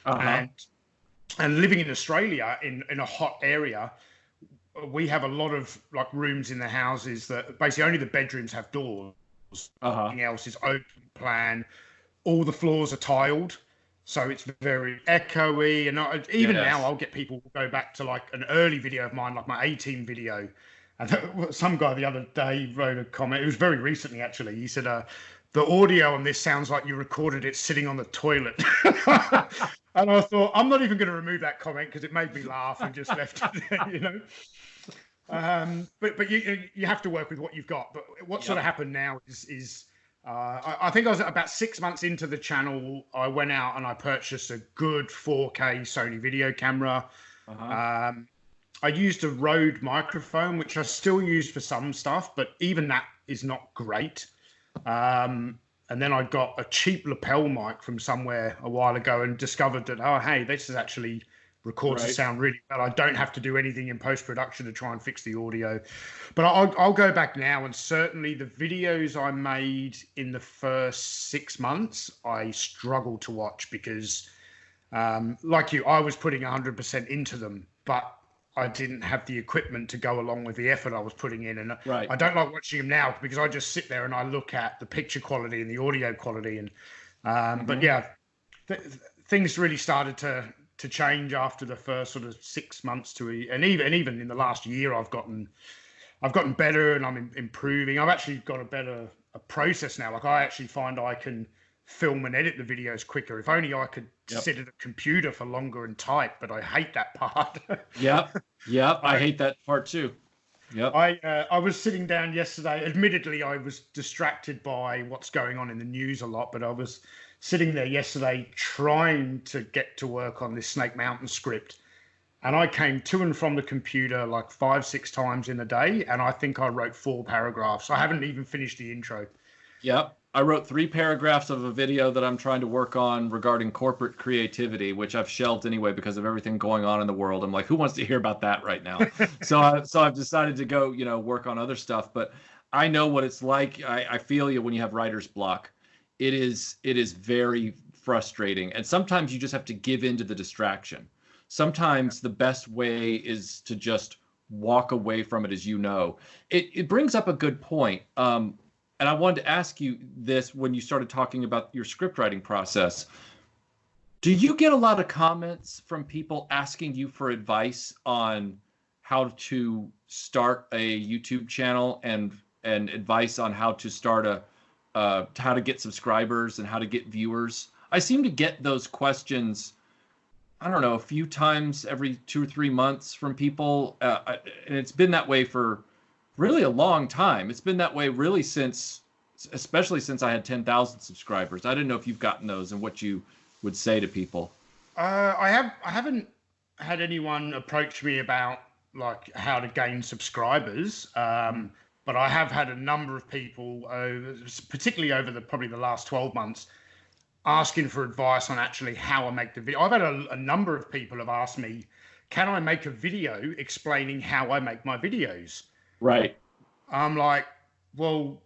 And living in Australia in a hot area, we have a lot of like rooms in the houses that basically only the bedrooms have doors. Everything else is open plan. All the floors are tiled, so it's very echoey. And even now I'll get people to go back to like an early video of mine, like my 18 video. And some guy the other day wrote a comment. It was very recently, actually. He said, the audio on this sounds like you recorded it sitting on the toilet. And I thought, I'm not even going to remove that comment because it made me laugh and just left it there, you know. But you have to work with what you've got. But what sort of happened now is I think I was about 6 months into the channel. I went out and I purchased a good 4K Sony video camera. I used a Rode microphone, which I still use for some stuff, but even that is not great. And then I got a cheap lapel mic from somewhere a while ago and discovered that, oh, hey, this is actually records the sound really well. I don't have to do anything in post-production to try and fix the audio. But I'll go back now, and certainly the videos I made in the first 6 months, I struggled to watch because, like you, I was putting 100% into them, but I didn't have the equipment to go along with the effort I was putting in. And I don't like watching them now because I just sit there and I look at the picture quality and the audio quality. And but yeah, things really started to change after the first sort of 6 months and even in the last year, I've gotten better and I'm improving. I've actually got a process now. Like I actually find I can film and edit the videos quicker. If only I could sit at a computer for longer and type, but I hate that part. Yep. I hate that part too. Yep. I was sitting down yesterday. Admittedly, I was distracted by what's going on in the news a lot, but I was sitting there yesterday trying to get to work on this Snake Mountain script. And I came to and from the computer like 5-6 times in a day. And I think I wrote 4 paragraphs. I haven't even finished the intro. Yep. I wrote 3 paragraphs of a video that I'm trying to work on regarding corporate creativity, which I've shelved anyway because of everything going on in the world. I'm like, who wants to hear about that right now? so I've decided to go, work on other stuff. But I know what it's like. I feel you when you have writer's block. It is very frustrating. And sometimes you just have to give in to the distraction. Sometimes the best way is to just walk away from it, as you know. It brings up a good point. And I wanted to ask you this when you started talking about your script writing process. Do you get a lot of comments from people asking you for advice on how to start a YouTube channel and advice on how to start how to get subscribers and how to get viewers? I seem to get those questions, I don't know, a few times every 2 or 3 months from people. And it's been that way for really a long time. It's been that way really especially since I had 10,000 subscribers. I didn't know if you've gotten those and what you would say to people. I haven't had anyone approach me about like how to gain subscribers. But I have had a number of people, particularly over probably the last 12 months, asking for advice on actually how I make the video. I've had a number of people have asked me, can I make a video explaining how I make my videos? Right. I'm like, well,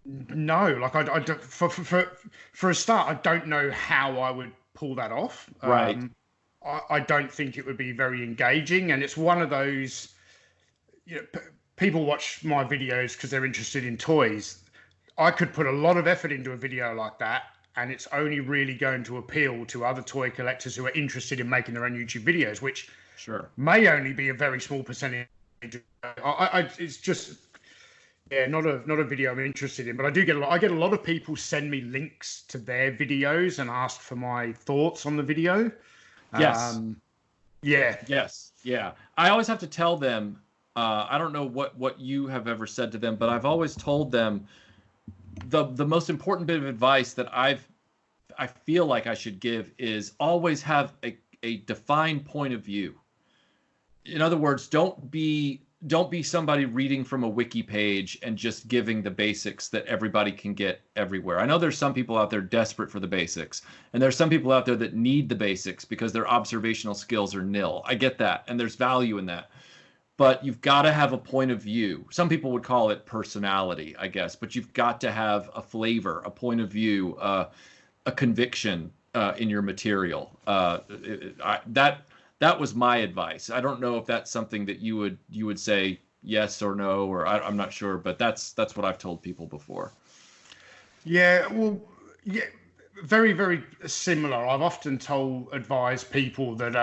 no. Like I don't, for a start, I don't know how I would pull that off. Right. I don't think it would be very engaging, and it's one of those. People watch my videos because they're interested in toys. I could put a lot of effort into a video like that, and it's only really going to appeal to other toy collectors who are interested in making their own YouTube videos, which may only be a very small percentage. It's just not a video I'm interested in, but I get a lot of people send me links to their videos and ask for my thoughts on the video. Yes. Yeah. I always have to tell them. I don't know what you have ever said to them, but I've always told them the most important bit of advice that I feel like I should give is always have a defined point of view. In other words, don't be somebody reading from a wiki page and just giving the basics that everybody can get everywhere. I know there's some people out there desperate for the basics, and there's some people out there that need the basics because their observational skills are nil. I get that, and there's value in that. But you've got to have a point of view. Some people would call it personality, I guess, but you've got to have a flavor, a point of view, a conviction in your material. That was my advice. I don't know if that's something that you would say yes or no, or I'm not sure, but that's what I've told people before. Yeah, well, yeah, very, very similar. I've often advised people that,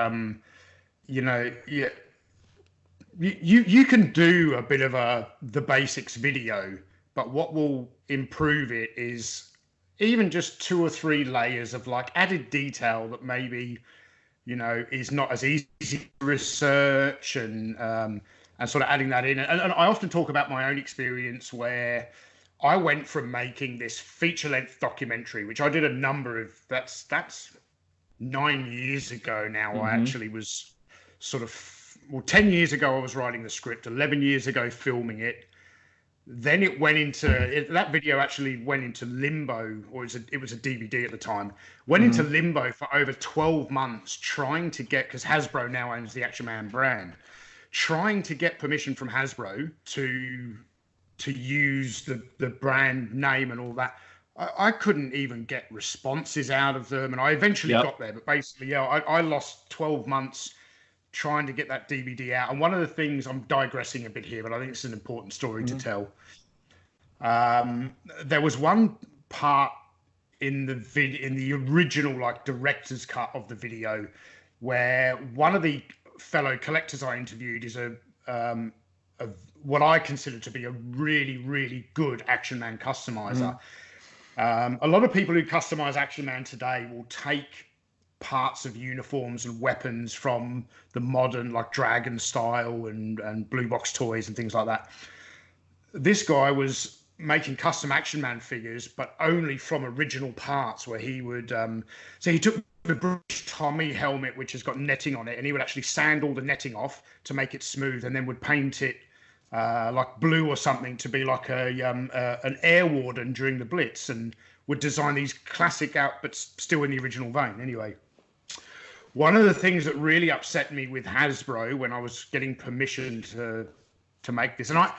you can do a bit of the basics video, but what will improve it is even just 2 or 3 layers of like added detail that maybe, is not as easy to research and sort of adding that in. And I often talk about my own experience where I went from making this feature-length documentary, which I did a number of, that's 9 years ago now. I actually was sort of, 10 years ago I was writing the script, 11 years ago filming it, Then it went into that video actually went into limbo, or it was a DVD at the time. Went into limbo for over 12 months trying to get, because Hasbro now owns the Action Man brand, trying to get permission from Hasbro to use the brand name and all that. I couldn't even get responses out of them, and I eventually got there. But basically, I lost 12 months trying to get that DVD out. And one of the things, I'm digressing a bit here, but I think it's an important story to tell. There was one part in the original like director's cut of the video where one of the fellow collectors I interviewed is a what I consider to be a really, really good Action Man customizer. A lot of people who customize Action Man today will take parts of uniforms and weapons from the modern like Dragon style and blue box toys and things like that. This guy was making custom Action Man figures, but only from original parts, where he would so he took the British Tommy helmet, which has got netting on it, and he would actually sand all the netting off to make it smooth, and then would paint it like blue or something to be like an air warden during the Blitz, and would design these classic outfits still in the original vein. Anyway, one of the things that really upset me with Hasbro when I was getting permission to make this, and I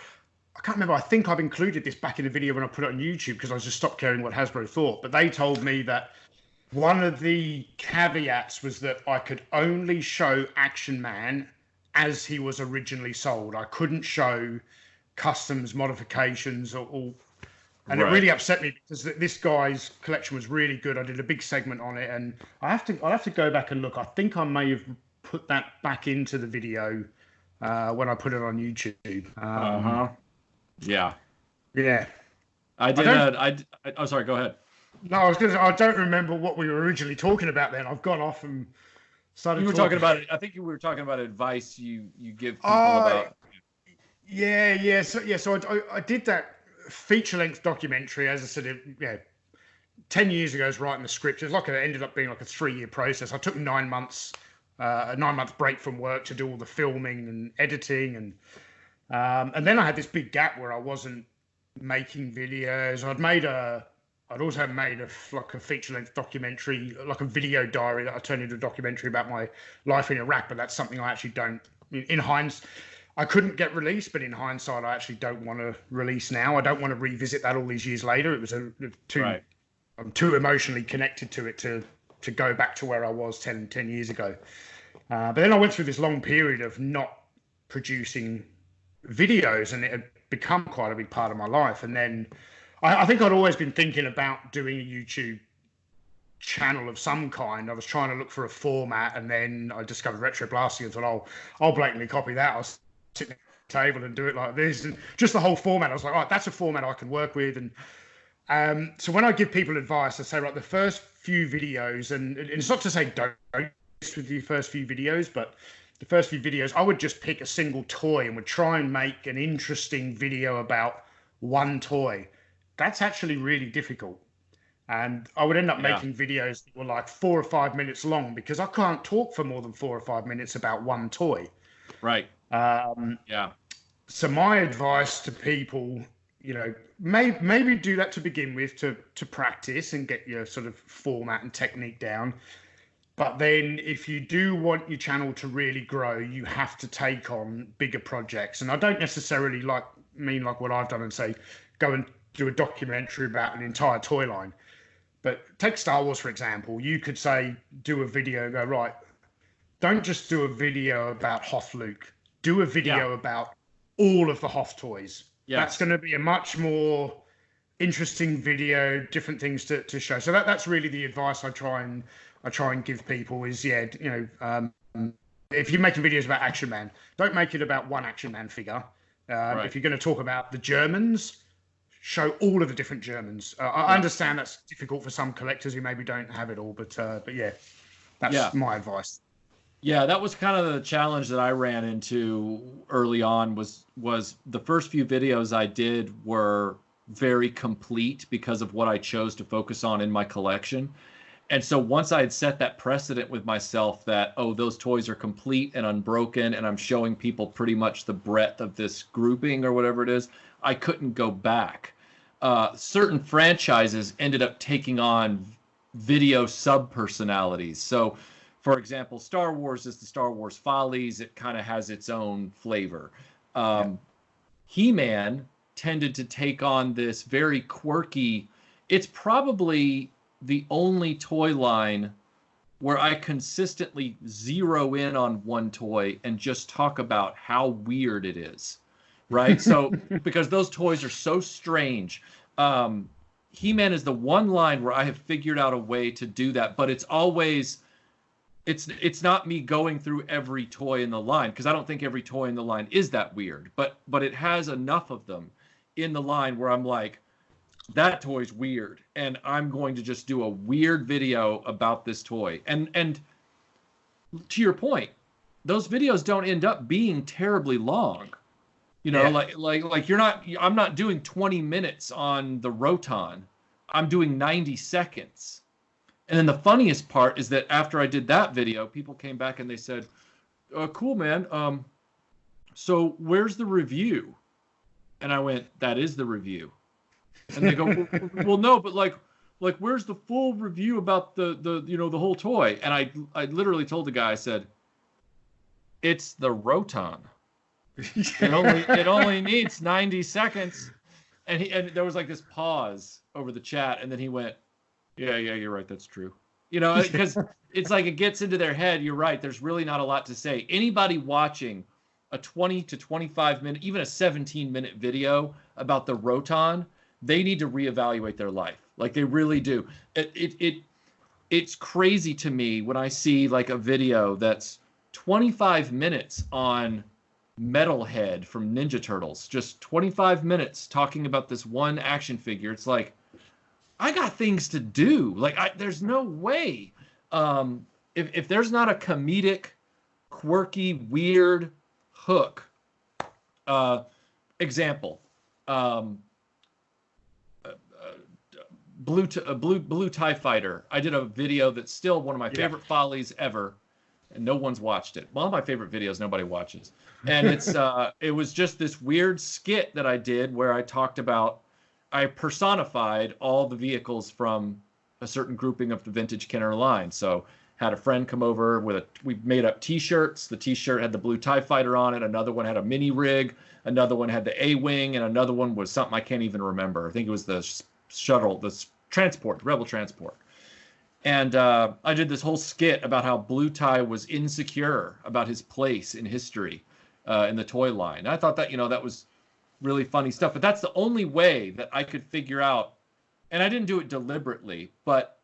can't remember, I think I've included this back in the video when I put it on YouTube because I just stopped caring what Hasbro thought, but they told me that one of the caveats was that I could only show Action Man as he was originally sold. I couldn't show customs, modifications, and it really upset me because this guy's collection was really good. I did a big segment on it, and I'll have to go back and look. I think I may have put that back into the video when I put it on YouTube. Yeah. I did. Oh, sorry. Go ahead. No, I was going to say, I don't remember what we were originally talking about then. I've gone off and started. You were talking about it. I think you were talking about advice you give people about. Yeah. So I did that feature-length documentary, as I said, 10 years ago. I was writing the script. It ended up being like a 3-year process. I took 9 months, a 9-month break from work to do all the filming and editing, and then I had this big gap where I wasn't making videos. I'd also made a feature-length documentary, like a video diary that I turned into a documentary about my life in Iraq. But that's something I actually don't. In hindsight, I couldn't get released, but in hindsight, I actually don't want to release now. I don't want to revisit that all these years later. It was I'm too emotionally connected to it to go back to where I was 10 years ago. But then I went through this long period of not producing videos, and it had become quite a big part of my life. And then I think I'd always been thinking about doing a YouTube channel of some kind. I was trying to look for a format, and then I discovered RetroBlasting and thought, I'll blatantly copy that. I'll sit at the table and do it like this, and just the whole format. I was like, all right, that's a format I can work with. And so when I give people advice, I say, right, the first few videos, and it's not to say don't with the first few videos, but the first few videos, I would just pick a single toy and would try and make an interesting video about one toy. That's actually really difficult. And I would end up making videos that were like 4 or 5 minutes long because I can't talk for more than 4 or 5 minutes about one toy. Right. So my advice to people, maybe do that to begin with to practice and get your sort of format and technique down. But then if you do want your channel to really grow, you have to take on bigger projects. And I don't necessarily mean what I've done and say, go and do a documentary about an entire toy line. But take Star Wars, for example. You could say, do a video, go, right, don't just do a video about Hoth Luke. Do a video about all of the Hoth toys. Yes. That's going to be a much more interesting video, different things to show. So that's really the advice I try and give people is, if you're making videos about Action Man, don't make it about one Action Man figure. If you're going to talk about the Germans, show all of the different Germans. I understand that's difficult for some collectors who maybe don't have it all, but that's my advice. Yeah, that was kind of the challenge that I ran into early on was the first few videos I did were very complete because of what I chose to focus on in my collection. And so once I had set that precedent with myself that, oh, those toys are complete and unbroken, and I'm showing people pretty much the breadth of this grouping or whatever it is, I couldn't go back. Certain franchises ended up taking on video sub-personalities. So, for example, Star Wars is the Star Wars Follies. It kind of has its own flavor. He-Man tended to take on this very quirky, it's probably the only toy line where I consistently zero in on one toy and just talk about how weird it is, right? So because those toys are so strange. He-Man is the one line where I have figured out a way to do that, but it's always, it's not me going through every toy in the line, because I don't think every toy in the line is that weird, but it has enough of them in the line where I'm like, that toy's weird, and I'm going to just do a weird video about this toy. And to your point, those videos don't end up being terribly long. You know, like I'm not doing 20 minutes on the Roton. I'm doing 90 seconds. And then the funniest part is that after I did that video, people came back and they said, cool, man. So where's the review? And I went, that is the review. And they go, well, no, but like where's the full review about the the whole toy? And I literally told the guy, I said, it's the Roton. It only needs 90 seconds. And there was like this pause over the chat, and then he went, yeah, you're right, that's true. You know, because it's like it gets into their head. You're right. There's really not a lot to say. Anybody watching a 20 to 25 minute, even a 17-minute video about the Roton, they need to reevaluate their life. Like they really do. It's crazy to me when I see like a video that's 25 minutes on Metalhead from Ninja Turtles, just 25 minutes talking about this one action figure. It's like, I got things to do. Like there's no way. If there's not a comedic, quirky, weird hook. Example. Blue TIE Fighter. I did a video that's still one of my favorite follies ever, and no one's watched it. One of my favorite videos nobody watches. And it was just this weird skit that I did where I personified all the vehicles from a certain grouping of the vintage Kenner line. So had a friend come over we made up t-shirts. The t-shirt had the blue TIE Fighter on it. Another one had a mini rig. Another one had the A-Wing, and another one was something I can't even remember. I think it was the shuttle, the transport, Rebel transport. And I did this whole skit about how Blue Tie was insecure about his place in history in the toy line. And I thought that, that was really funny stuff. But that's the only way that I could figure out, and I didn't do it deliberately, but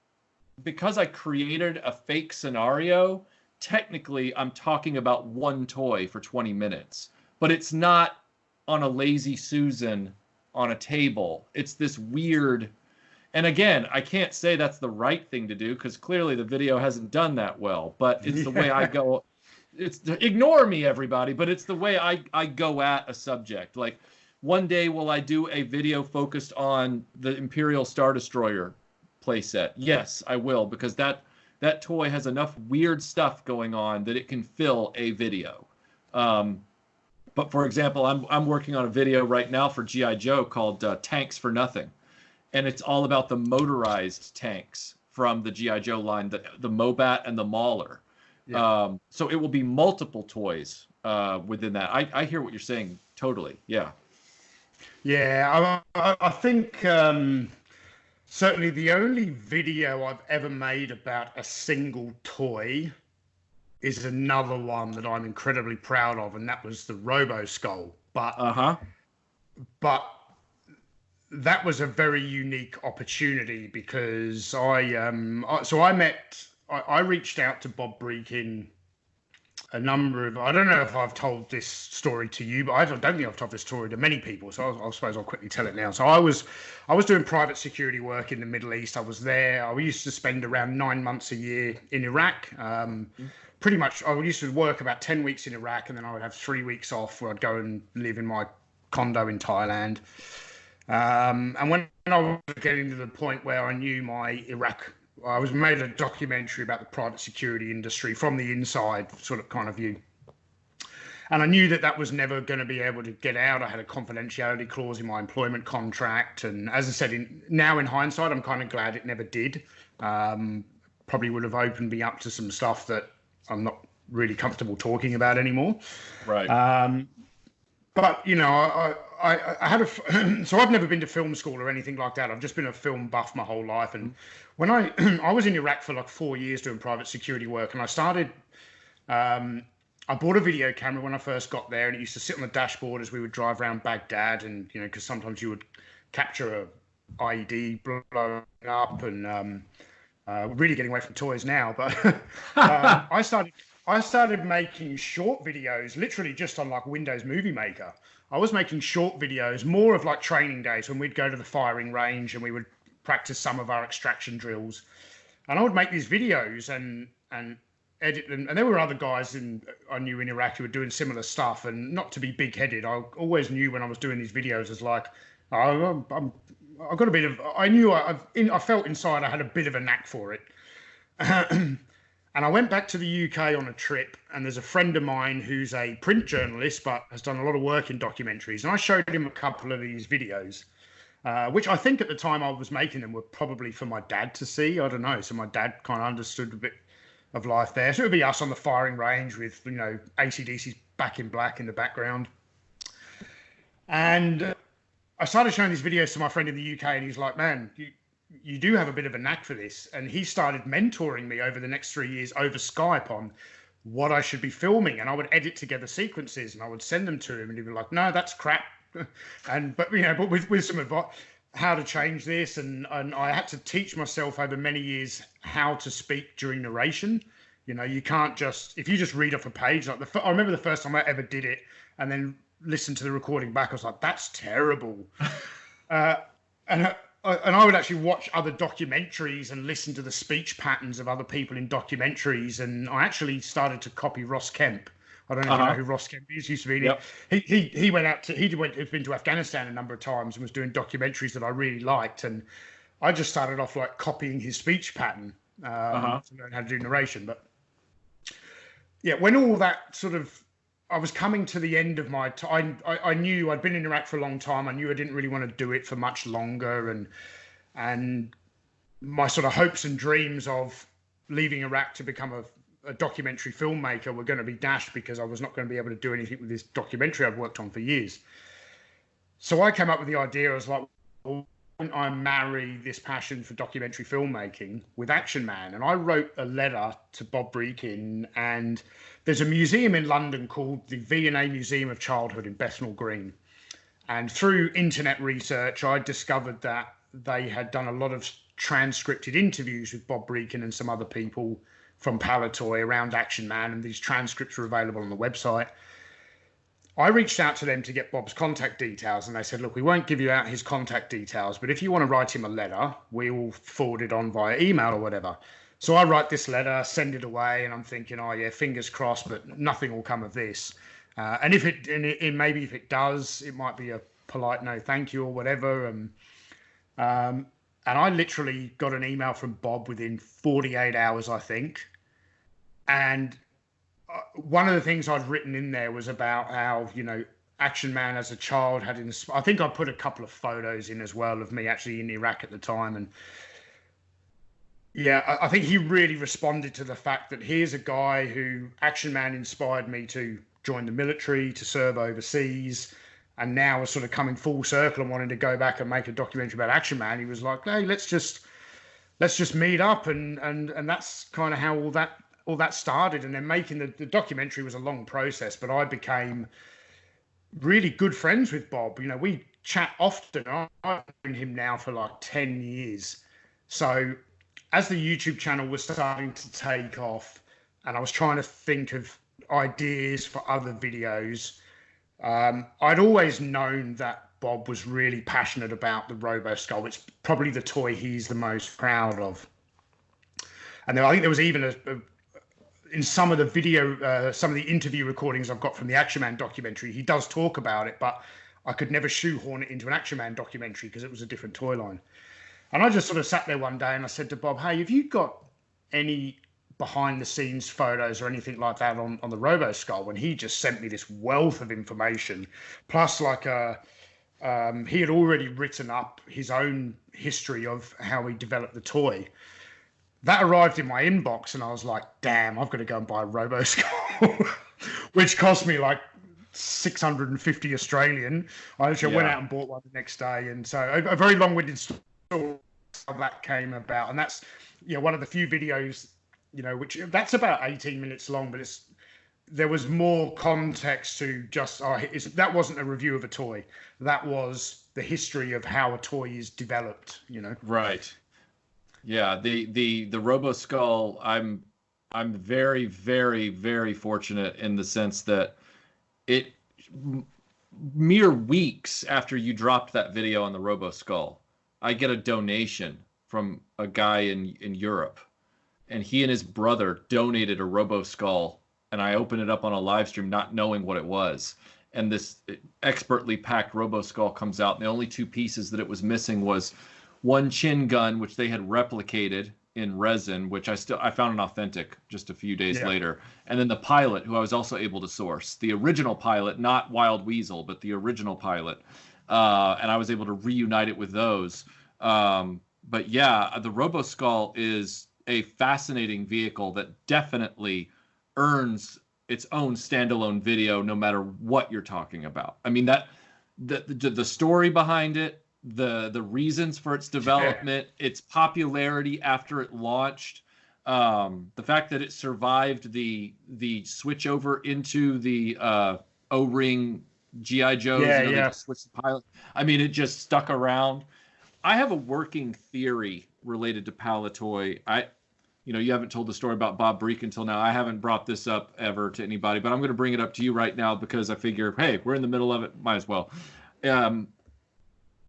because I created a fake scenario, technically I'm talking about one toy for 20 minutes. But it's not on a Lazy Susan on a table. It's this weird, and again, I can't say that's the right thing to do because clearly the video hasn't done that well, but it's the way I go. Ignore me, everybody, but it's the way I go at a subject. Like one day will I do a video focused on the Imperial Star Destroyer playset? Yes, I will, because that toy has enough weird stuff going on that it can fill a video. But for example, I'm working on a video right now for G.I. Joe called Tanks for Nothing. And it's all about the motorized tanks from the G.I. Joe line, the Mobat and the Mauler. Yeah. So it will be multiple toys within that. I hear what you're saying totally. Yeah. Yeah, I think certainly the only video I've ever made about a single toy is another one that I'm incredibly proud of, and that was the Roboskull. But that was a very unique opportunity because I reached out to Bob Breakin a number of, I don't know if I've told this story to you, but I don't think I've told this story to many people, so I suppose I'll quickly tell it now. So I was doing private security work in the Middle East. I was there. I used to spend around 9 months a year in Iraq. Pretty much, I used to work about 10 weeks in Iraq, and then I would have 3 weeks off where I'd go and live in my condo in Thailand. And when I was getting to the point where I knew my Iraq I was made a documentary about the private security industry from the inside sort of kind of view. And I knew that that was never going to be able to get out. I had a confidentiality clause in my employment contract. And as I said, now in hindsight, I'm kind of glad it never did. Probably would have opened me up to some stuff that I'm not really comfortable talking about anymore. Right. But, you know, I had a... So I've never been to film school or anything like that. I've just been a film buff my whole life. And when I was in Iraq for like 4 years doing private security work, and I started... I bought a video camera when I first got there, and it used to sit on the dashboard as we would drive around Baghdad, and you know, because sometimes you would capture a IED blowing up, and really getting away from toys now. But I started making short videos, literally just on like Windows Movie Maker. I was making short videos, more of like training days when we'd go to the firing range and we would practice some of our extraction drills, and I would make these videos and edit them. And there were other guys I knew in Iraq who were doing similar stuff. And not to be big-headed, I always knew when I was doing these videos as like, I've got a bit of... I knew I felt inside I had a bit of a knack for it. And I went back to the UK on a trip, and there's a friend of mine who's a print journalist but has done a lot of work in documentaries. And I showed him a couple of these videos, which I think at the time I was making them were probably for my dad to see. I don't know. So my dad kind of understood a bit of life there. So it would be us on the firing range with, you know, AC/DC's Back in Black in the background. And I started showing these videos to my friend in the UK, and he's like, man, you do have a bit of a knack for this. And he started mentoring me over the next 3 years over Skype on what I should be filming. And I would edit together sequences and I would send them to him, and he'd be like, no, that's crap. But you know, but with some advice, how to change this, and I had to teach myself over many years how to speak during narration. You know, you can't just, if you just read off a page, like I remember the first time I ever did it and then listened to the recording back, I was like, that's terrible. And I would actually watch other documentaries and listen to the speech patterns of other people in documentaries, and I actually started to copy Ross Kemp. I don't know if you know who Ross Kemp is. Used to be. Yep. He went out to he's been to Afghanistan a number of times and was doing documentaries that I really liked, and I just started off like copying his speech pattern to learn how to do narration. But yeah, when all that sort of, I was coming to the end of my time. I knew I'd been in Iraq for a long time. I knew I didn't really want to do it for much longer, and my sort of hopes and dreams of leaving Iraq to become a documentary filmmaker were going to be dashed because I was not going to be able to do anything with this documentary I'd worked on for years. So I came up with the idea. I was like, well, why don't I marry this passion for documentary filmmaking with Action Man? And I wrote a letter to Bob Breakin, and there's a museum in London called the V&A Museum of Childhood in Bethnal Green. And through internet research, I discovered that they had done a lot of transcripted interviews with Bob Breakin and some other people from Palitoy around Action Man, and these transcripts were available on the website. I reached out to them to get Bob's contact details, and they said, look, we won't give you out his contact details, but if you want to write him a letter, we will forward it on via email or whatever. So I write this letter, send it away, and I'm thinking, oh yeah, fingers crossed, but nothing will come of this. And maybe if it does, it might be a polite no thank you or whatever. And I literally got an email from Bob within 48 hours, I think. And one of the things I'd written in there was about how, you know, Action Man as a child had I think I put a couple of photos in as well of me actually in Iraq at the time. And yeah, I think he really responded to the fact that here's a guy who Action Man inspired me to join the military, to serve overseas, and now is sort of coming full circle and wanting to go back and make a documentary about Action Man. He was like, hey, let's just meet up, and that's kind of how all that started. And then making the documentary was a long process, but I became really good friends with Bob. You know, we chat often. I've known him now for like 10 years. So as the YouTube channel was starting to take off and I was trying to think of ideas for other videos, I'd always known that Bob was really passionate about the Roboskull. It's probably the toy he's the most proud of. And then I think there was even in some of the video, some of the interview recordings I've got from the Action Man documentary, he does talk about it, but I could never shoehorn it into an Action Man documentary because it was a different toy line. And I just sort of sat there one day and I said to Bob, hey, have you got any behind the scenes photos or anything like that on the Roboskull? And he just sent me this wealth of information, plus like he had already written up his own history of how he developed the toy. That arrived in my inbox and I was like, damn, I've got to go and buy a Roboskull, which cost me like 650 Australian. I actually went out and bought one the next day. And so a very long-winded story how that came about. And that's, one of the few videos, which that's about 18 minutes long, but there was more context to just, that wasn't a review of a toy. That was the history of how a toy is developed, Right. Yeah. The Roboskull, I'm very, very, very fortunate in the sense that mere weeks after you dropped that video on the Roboskull, I get a donation from a guy in Europe, and he and his brother donated a Roboskull, and I opened it up on a live stream not knowing what it was. And this expertly packed Roboskull comes out, and the only two pieces that it was missing was one chin gun, which they had replicated in resin, which I found an authentic just a few days later, and then the pilot, who I was also able to source, the original pilot, not Wild Weasel, but the original pilot, and I was able to reunite it with those. But yeah, the Roboskull is a fascinating vehicle that definitely earns its own standalone video, no matter what you're talking about. I mean, that the story behind it, the reasons for its development, its popularity after it launched, the fact that it survived the switch over into the O-ring GI Joes, they switched the pilot. I mean, it just stuck around. I have a working theory related to Palitoy. You haven't told the story about Bob Breek until now. I haven't brought this up ever to anybody, but I'm going to bring it up to you right now because I figure, hey, we're in the middle of it, might as well.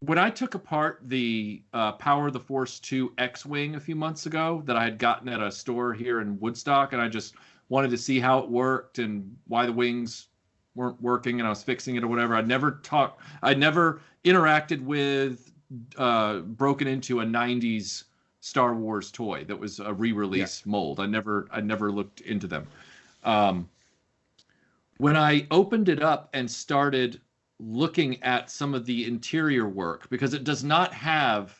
When I took apart the Power of the Force 2 X-Wing a few months ago that I had gotten at a store here in Woodstock, and I just wanted to see how it worked and why the wings weren't working, and I was fixing it or whatever. I'd never interacted with, broken into a 90s Star Wars toy that was a re-release mold. I never looked into them. When I opened it up and started looking at some of the interior work, because it does not have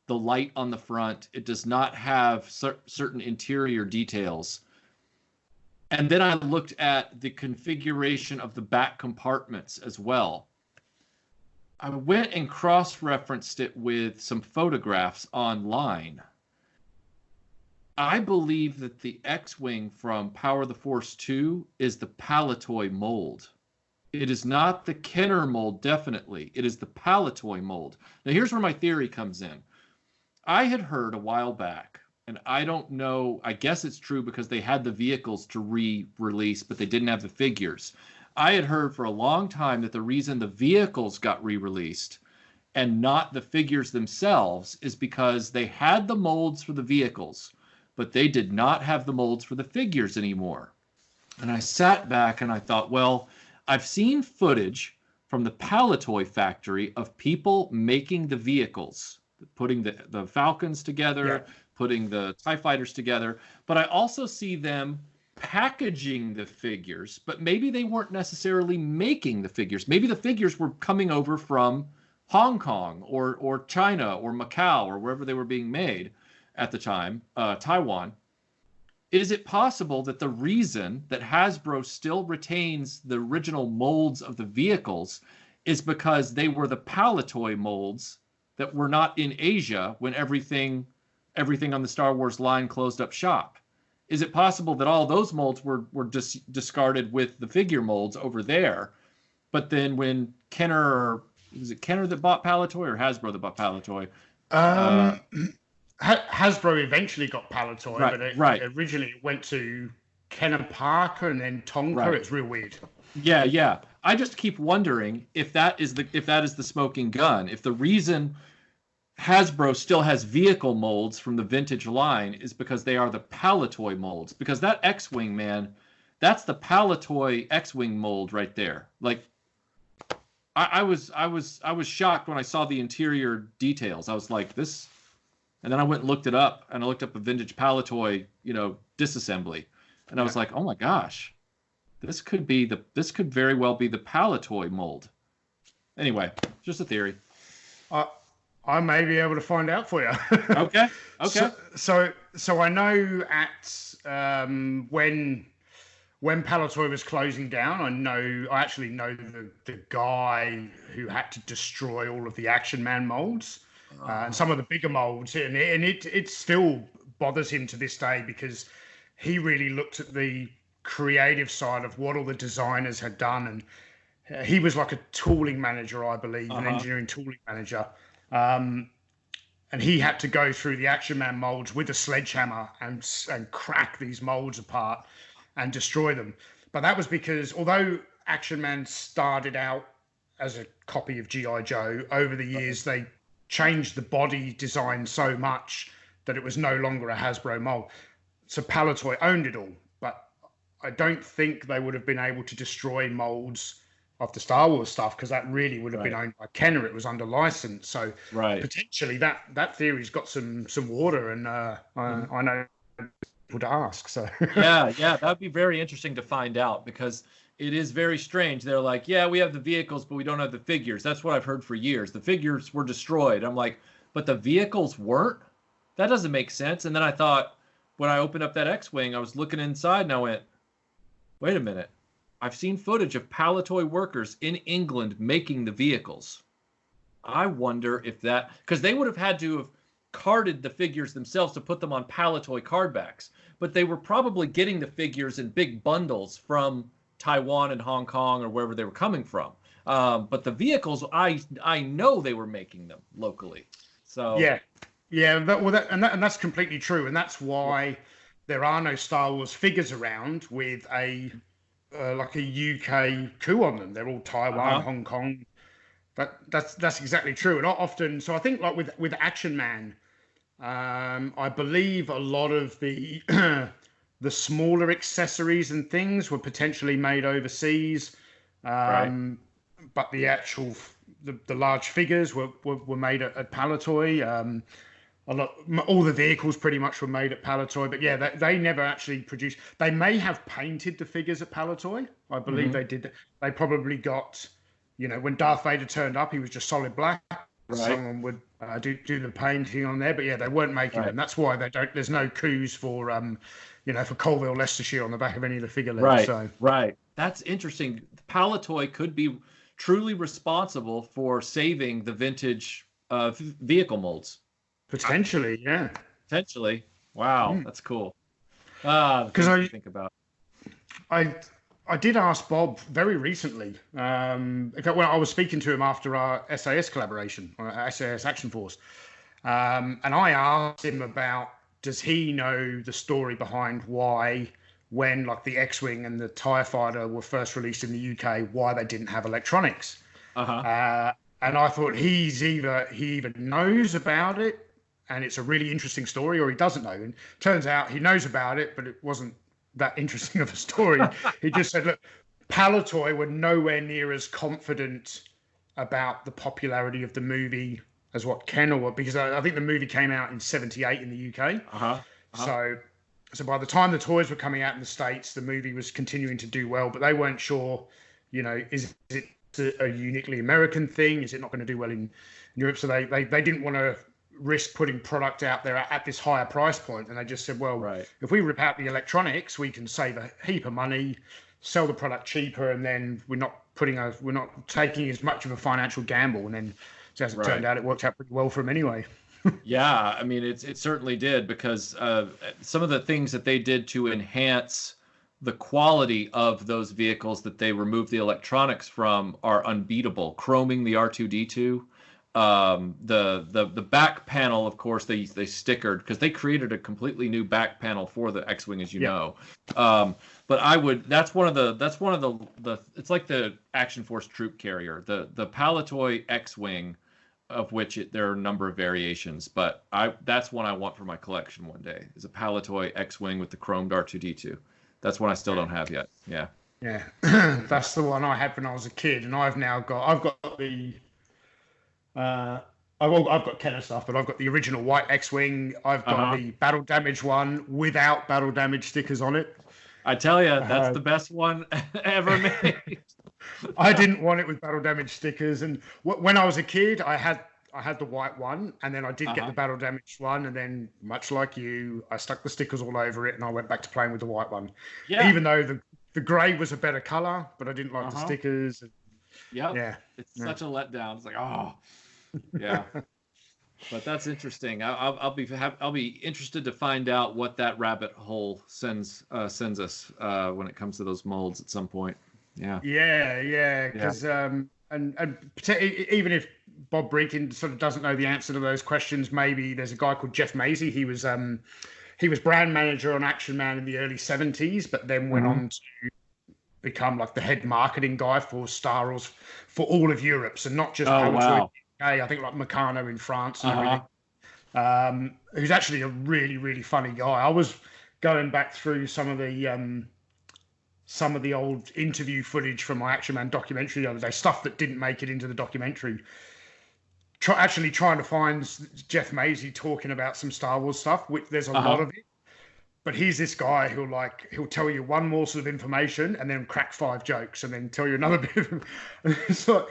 the light on the front, it does not have certain interior details. And then I looked at the configuration of the back compartments as well. I went and cross-referenced it with some photographs online. I believe that the X-Wing from Power of the Force 2 is the Palitoy mold. It is not the Kenner mold, definitely. It is the Palitoy mold. Now, here's where my theory comes in. I had heard a while back, and I don't know, I guess it's true because they had the vehicles to re-release, but they didn't have the figures. I had heard for a long time that the reason the vehicles got re-released and not the figures themselves is because they had the molds for the vehicles, but they did not have the molds for the figures anymore. And I sat back and I thought, well, I've seen footage from the Palitoy factory of people making the vehicles, putting the Falcons together, putting the TIE Fighters together, but I also see them packaging the figures, but maybe they weren't necessarily making the figures. Maybe the figures were coming over from Hong Kong or China or Macau or wherever they were being made at the time, Taiwan. Is it possible that the reason that Hasbro still retains the original molds of the vehicles is because they were the Palitoy molds that were not in Asia when everything on the Star Wars line closed up shop? Is it possible that all those molds were discarded with the figure molds over there, but then when Kenner, was it Kenner that bought Palitoy or Hasbro that bought Palitoy? Hasbro eventually got Palitoy, but it originally went to Kenner Parker and then Tonka. Right. It's real weird. Yeah. I just keep wondering if that is the smoking gun. If the reason Hasbro still has vehicle molds from the vintage line is because they are the Palitoy molds. Because that X-Wing, man, that's the Palitoy X-Wing mold right there. Like, I was shocked when I saw the interior details. I was like, this And then I went and looked it up, and I looked up a vintage Palitoy, disassembly, and I was like, oh my gosh, this could very well be the Palitoy mold. Anyway, just a theory. I may be able to find out for you. Okay. So I know at when Palitoy was closing down, I actually know the guy who had to destroy all of the Action Man molds and some of the bigger molds, and it still bothers him to this day because he really looked at the creative side of what all the designers had done, and he was like a tooling manager, I believe, an engineering tooling manager. And he had to go through the Action Man molds with a sledgehammer and crack these molds apart and destroy them. But that was because although Action Man started out as a copy of G.I. Joe, over the years they changed the body design so much that it was no longer a Hasbro mold. So Palitoy owned it all, but I don't think they would have been able to destroy molds of the Star Wars stuff because that really would have been owned by Kenner. It was under license, so potentially that theory's got some water, and I know people to ask. So yeah, that'd be very interesting to find out because it is very strange. They're like, yeah, we have the vehicles, but we don't have the figures. That's what I've heard for years. The figures were destroyed. I'm like, but the vehicles weren't? That doesn't make sense. And then I thought, when I opened up that X-Wing, I was looking inside and I went, wait a minute. I've seen footage of Palitoy workers in England making the vehicles. I wonder if that, because they would have had to have carded the figures themselves to put them on Palitoy card backs, but they were probably getting the figures in big bundles from Taiwan and Hong Kong or wherever they were coming from. But the vehicles, I know they were making them locally. So and that's completely true, and that's why there are no Star Wars figures around with a like a UK coup on them. They're all Taiwan, Hong Kong. That's exactly true. And often, so I think like with Action Man, I believe a lot of the the smaller accessories and things were potentially made overseas, but the actual the large figures were made at Palitoy. All the vehicles pretty much were made at Palitoy, but yeah, they never actually produced. They may have painted the figures at Palitoy. I believe they did. They probably got, when Darth Vader turned up, he was just solid black. Someone would do the painting on there, but yeah, they weren't making them. That's why they don't. There's no coups for for Colville, Leicestershire on the back of any of the figure lists. Right. That's interesting. Palitoy could be truly responsible for saving the vintage vehicle molds. Potentially, yeah. Potentially. Wow, that's cool. Because I think about. I did ask Bob very recently. When I was speaking to him after our SAS collaboration, or SAS Action Force, and I asked him about, does he know the story behind why, when like the X-Wing and the TIE Fighter were first released in the UK, why they didn't have electronics? And I thought he either knows about it, and it's a really interesting story, or he doesn't know. And turns out he knows about it, but it wasn't that interesting of a story. He just said, look, Palitoy were nowhere near as confident about the popularity of the movie as what Kenner were, because I think the movie came out in '78 in the UK. So by the time the toys were coming out in the States, the movie was continuing to do well, but they weren't sure, is it a uniquely American thing? Is it not going to do well in Europe? So they didn't want to risk putting product out there at this higher price point, and they just said, well, if we rip out the electronics, we can save a heap of money, sell the product cheaper, and then we're not taking as much of a financial gamble. And then, as it turned out, it worked out pretty well for them anyway. Yeah, I mean, it certainly did, because some of the things that they did to enhance the quality of those vehicles that they removed the electronics from are unbeatable. Chroming the R2-D2. The back panel, of course, they stickered because they created a completely new back panel for the X-Wing, as you know. But that's one of the it's like the Action Force troop carrier, the Palitoy X-Wing, of which there are a number of variations, but that's one I want for my collection one day, is a Palitoy X-Wing with the chromed R2-D2. That's one I still don't have yet. Yeah. That's the one I had when I was a kid, and I've got the I've got Kenner stuff, but I've got the original white X-Wing. I've got the battle damage one without battle damage stickers on it. I tell you, that's the best one ever made. I didn't want it with battle damage stickers, and when I was a kid, I had the white one, and then I did get the battle damage one, and then much like you, I stuck the stickers all over it, and I went back to playing with the white one. Yeah. Even though the grey was a better color, but I didn't like the stickers. Yeah. It's such a letdown. It's like, oh, yeah. But that's interesting. I'll be interested to find out what that rabbit hole sends us when it comes to those molds at some point. Yeah. Because and even if Bob Brinkin sort of doesn't know the answer to those questions, maybe there's a guy called Jeff Macy. He was brand manager on Action Man in the early 70s, but then went on to become like the head marketing guy for Star Wars for all of Europe, so not just Palitoy. I think like Meccano in France and everything. Who's actually a really, really funny guy. I was going back through some of the old interview footage from my Action Man documentary the other day, stuff that didn't make it into the documentary. Trying to find Jeff Macy talking about some Star Wars stuff, which there's a lot of it. But he's this guy he'll tell you one morsel of information and then crack 5 jokes and then tell you another bit. It's like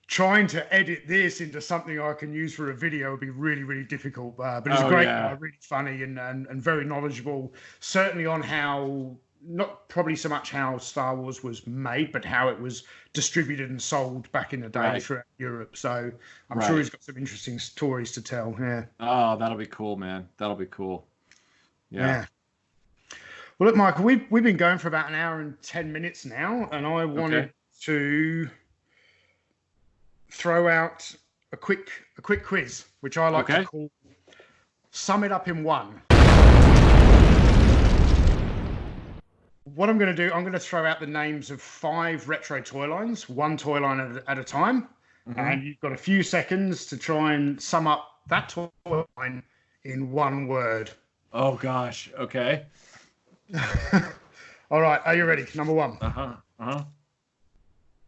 trying to edit this into something I can use for a video would be really, really difficult. But it's great, really funny and very knowledgeable. Certainly on how, not probably so much how Star Wars was made, but how it was distributed and sold back in the day throughout Europe. So I'm sure he's got some interesting stories to tell. Yeah. Oh, that'll be cool, man. That'll be cool. Yeah. Well, look, Michael, we've been going for about an hour and 10 minutes now, and I wanted to throw out a quick quiz, which I like to call Sum It Up in One. What I'm going to do, I'm going to throw out the names of 5 retro toy lines, one toy line at a time, and you've got a few seconds to try and sum up that toy line in one word. Oh, gosh. Okay. All right, are you ready? Number 1.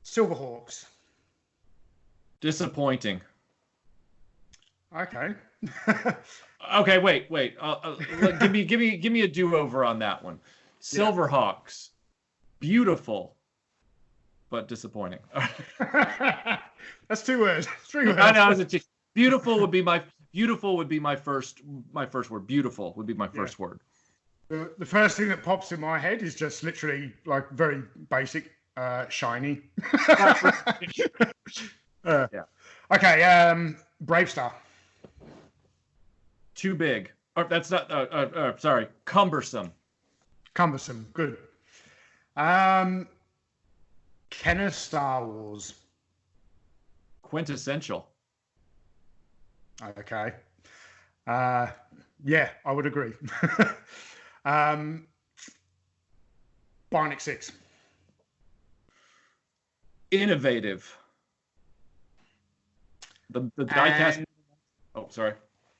Silverhawks. Disappointing. Okay. Okay, wait. Give me a do-over on that one. Silverhawks. Beautiful, but disappointing. That's 2 words. 3 words. I know. Beautiful would be my first word. Beautiful would be my first word. The first thing that pops in my head is just literally like very basic, shiny. Okay, Brave Star. Too big. Or that's not. Sorry, cumbersome. Cumbersome. Good. Kenner Star Wars. Quintessential. Okay. Yeah, I would agree. Bionic 6. Innovative. The diecast. Oh, sorry.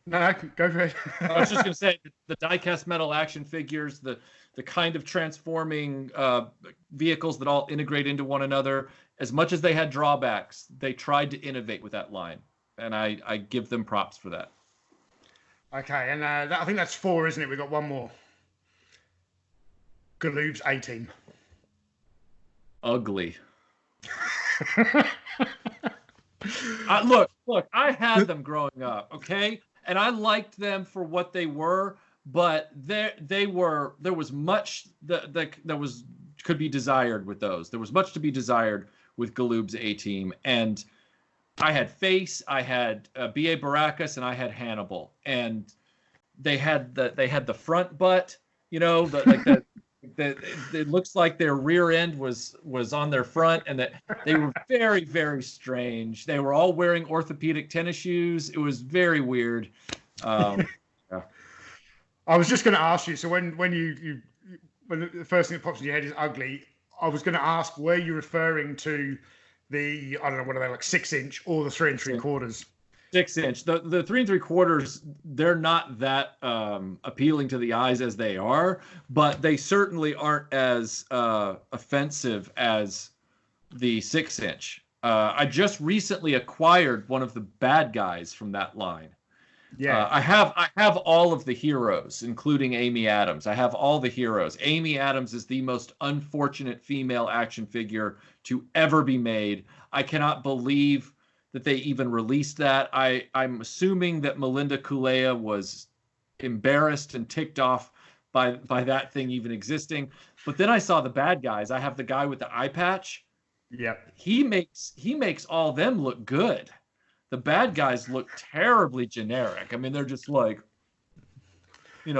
No, go for it. I was just going to say the diecast metal action figures, the kind of transforming vehicles that all integrate into one another. As much as they had drawbacks, they tried to innovate with that line, and I give them props for that. Okay, and I think that's 4, isn't it? We've got one more. Galoob's A-Team. Ugly. Look, I had them growing up, okay? And I liked them for what they were, but there was much that could be desired with those. There was much to be desired with Galoob's A-Team, and I had Face, I had B.A. Baracus, and I had Hannibal, and they had the front butt, you know, it looks like their rear end was on their front, and that they were very, very strange. They were all wearing orthopedic tennis shoes. It was very weird. Yeah. I was just going to ask you. So when the first thing that pops in your head is ugly, I was going to ask, were you referring to the, I don't know, what are they, like 6-inch or the 3 3/4? 6-inch. The 3 3/4, they're not that appealing to the eyes as they are, but they certainly aren't as offensive as the 6-inch. I just recently acquired one of the bad guys from that line. Yeah. I have all of the heroes, including Amy Adams. I have all the heroes. Amy Adams is the most unfortunate female action figure to ever be made. I cannot believe that they even released that. I'm assuming that Melinda Kulea was embarrassed and ticked off by that thing even existing. But then I saw the bad guys. I have the guy with the eye patch. Yep. He makes all them look good. The bad guys look terribly generic. I mean, they're just like,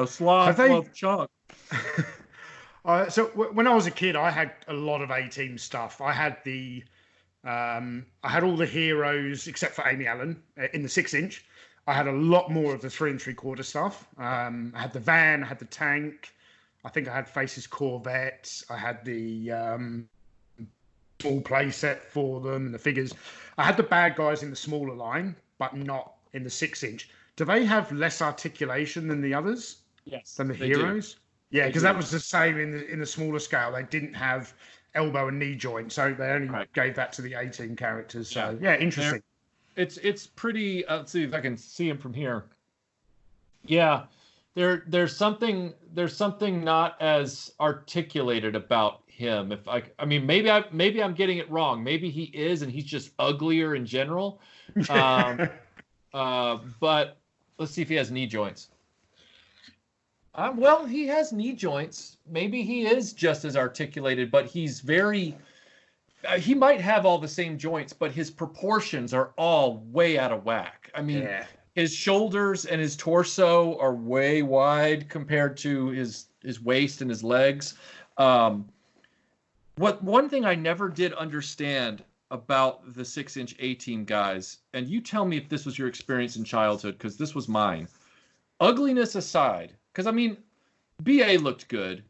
sloth, love, chunk. So when I was a kid, I had a lot of A-Team stuff. I had all the heroes except for Amy Allen in the 6-inch. I had a lot more of the 3 3/4 stuff. I had the van, I had the tank. I think I had Faces Corvette. I had the small playset for them and the figures. I had the bad guys in the smaller line, but not in the 6-inch. Do they have less articulation than the others? Yes. Than the heroes? Do. Yeah, because that was the same in the smaller scale. They didn't have elbow and knee joint, so they only gave that to the 18 characters. So yeah, interesting. It's pretty. Let's see if I can see him from here. Yeah, there's something not as articulated about him. Maybe I'm getting it wrong. Maybe he is, and he's just uglier in general. But let's see if he has knee joints. Well, he has knee joints. Maybe he is just as articulated, but he's very. He might have all the same joints, but his proportions are all way out of whack. I mean, his shoulders and his torso are way wide compared to his waist and his legs. One thing I never did understand about the 6-inch A-Team guys, and you tell me if this was your experience in childhood, because this was mine. Ugliness aside, because I mean, BA looked good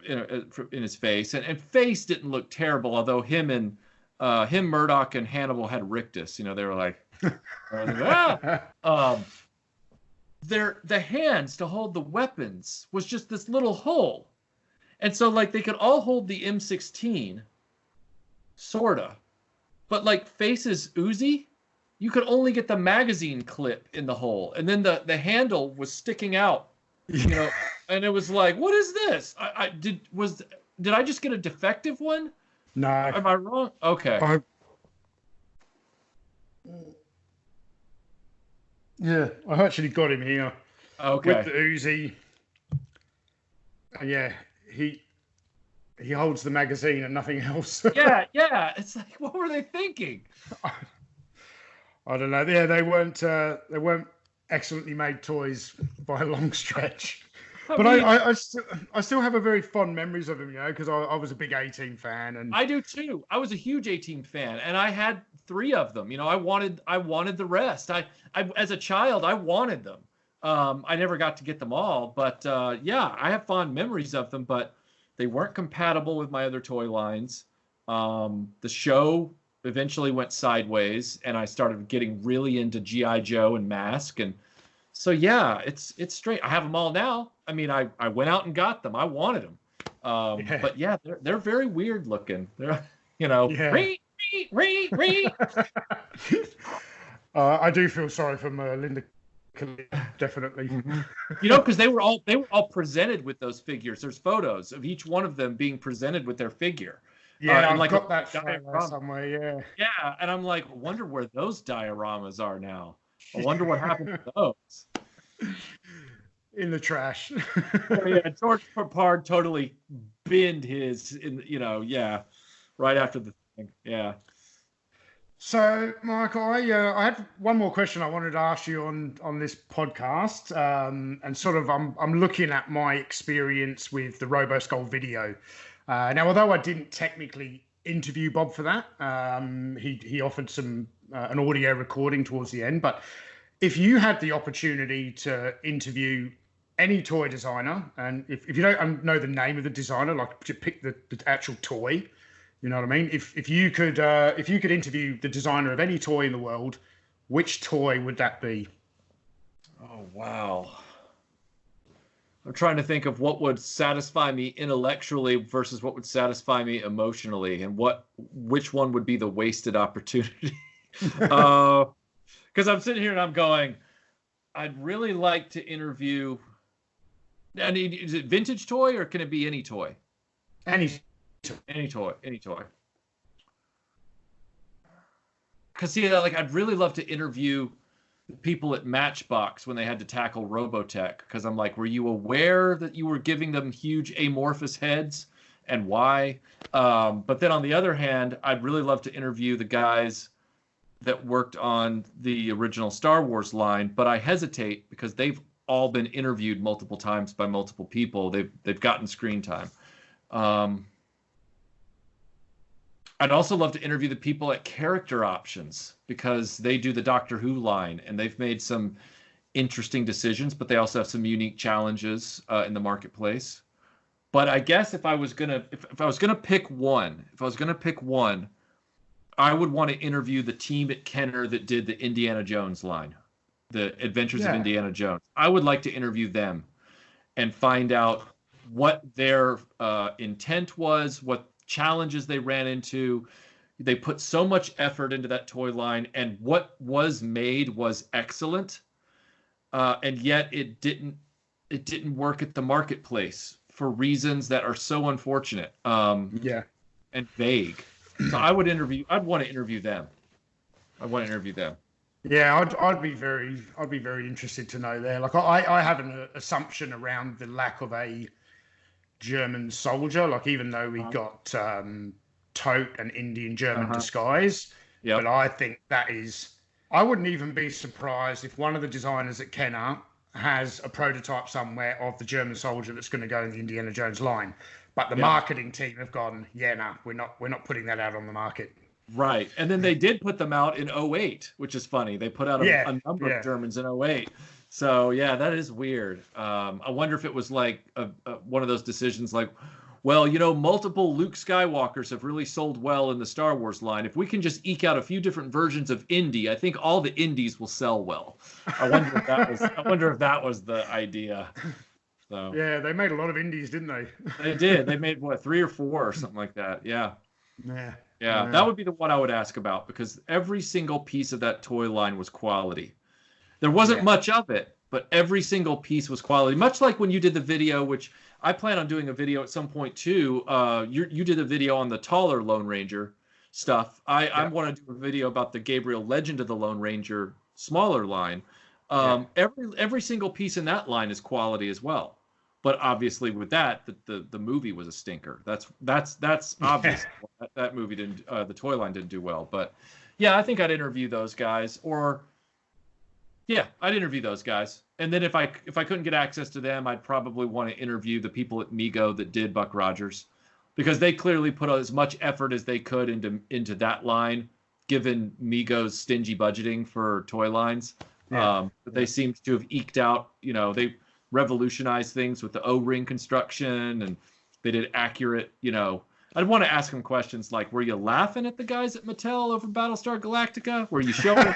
in his face, and face didn't look terrible, although him, Murdoch, and Hannibal had rictus. They were like, the hands to hold the weapons was just this little hole, and so like they could all hold the M16, sorta, but like Face's Uzi, you could only get the magazine clip in the hole, and then the handle was sticking out, and it was like, what is this? Did I just get a defective one? No. Am I wrong? Okay. Yeah, I actually got him here. Okay. With the Uzi. Yeah, he holds the magazine and nothing else. Yeah. It's like, what were they thinking? I don't know. Yeah, they weren't excellently made toys by a long stretch. But I still have a very fond memories of him, because I was a big A-Team fan, and I do too. I was a huge A-Team fan, and I had 3 of them. I wanted the rest. I as a child, I wanted them. I never got to get them all, but I have fond memories of them. But they weren't compatible with my other toy lines. The show eventually went sideways, and I started getting really into G.I. Joe and Mask, and so it's straight. I have them all now. I mean, I went out and got them. I wanted them. But they're very weird looking. They're I do feel sorry for Linda, definitely. Mm-hmm. Because they were all presented with those figures. There's photos of each one of them being presented with their figure. Yeah, I've got that somewhere. Yeah. Yeah, and I'm like, wonder where those dioramas are now. I wonder what happened to those. In the trash. George Papard totally binned his right after the thing. Yeah. So, Michael, I had one more question I wanted to ask you on this podcast, and sort of I'm looking at my experience with the Roboskull video. Now, although I didn't technically interview Bob for that, he offered some an audio recording towards the end. But if you had the opportunity to interview any toy designer, and if you don't know the name of the designer, like to pick the actual toy. You know what I mean? If you could interview the designer of any toy in the world, which toy would that be? Oh wow! I'm trying to think of what would satisfy me intellectually versus what would satisfy me emotionally, and which one would be the wasted opportunity. Because I'm sitting here and I'm going, I'd really like to interview. I mean, is it vintage toy or can it be any toy? Any toy. Because like I'd really love to interview people at Matchbox when they had to tackle Robotech, because I'm like, were you aware that you were giving them huge amorphous heads, and why? But then on the other hand, I'd really love to interview the guys that worked on the original Star Wars line, but I hesitate because they've all been interviewed multiple times by multiple people. They've gotten screen time. I'd also love to interview the people at Character Options, because they do the Doctor Who line, and they've made some interesting decisions, but they also have some unique challenges in the marketplace. But I guess if I was gonna pick one, I would want to interview the team at Kenner that did the Indiana Jones line, the Adventures of Indiana Jones. I would like to interview them and find out what their intent was, what challenges they ran into. They put so much effort into that toy line, and what was made was excellent, and yet it didn't work at the marketplace for reasons that are so unfortunate and vague. So I'd want to interview them. Yeah, I'd be very interested to know there. Like I have an assumption around the lack of a German soldier. Like, even though we got Tote and Indian German disguise, but I think that is. I wouldn't even be surprised if one of the designers at Kenner has a prototype somewhere of the German soldier that's going to go in the Indiana Jones line. But the marketing team have gone, we're not putting that out on the market. Right. And then they did put them out in 2008, which is funny. They put out a number of Germans in 2008. So, yeah, that is weird. I wonder if it was like one of those decisions like, well, multiple Luke Skywalkers have really sold well in the Star Wars line. If we can just eke out a few different versions of Indy, I think all the Indies will sell well. I wonder if that was the idea. So, yeah, they made a lot of Indies, didn't they? They did. They made, 3 or 4 or something like that. Yeah. Yeah, that would be the one I would ask about, because every single piece of that toy line was quality. There wasn't much of it, but every single piece was quality. Much like when you did the video, which I plan on doing a video at some point too. You did a video on the taller Lone Ranger stuff. I want to do a video about the Gabriel Legend of the Lone Ranger smaller line. Every single piece in that line is quality as well. But obviously, with that, the movie was a stinker. That's obvious. That movie didn't. The toy line didn't do well. But yeah, I think I'd interview those guys. I'd interview those guys. And then if I couldn't get access to them, I'd probably want to interview the people at Mego that did Buck Rogers, because they clearly put as much effort as they could into that line, given Mego's stingy budgeting for toy lines. They seemed to have eked out. They revolutionized things with the O-ring construction, and they did accurate. I'd want to ask them questions like, were you laughing at the guys at Mattel over Battlestar Galactica? Were you showing?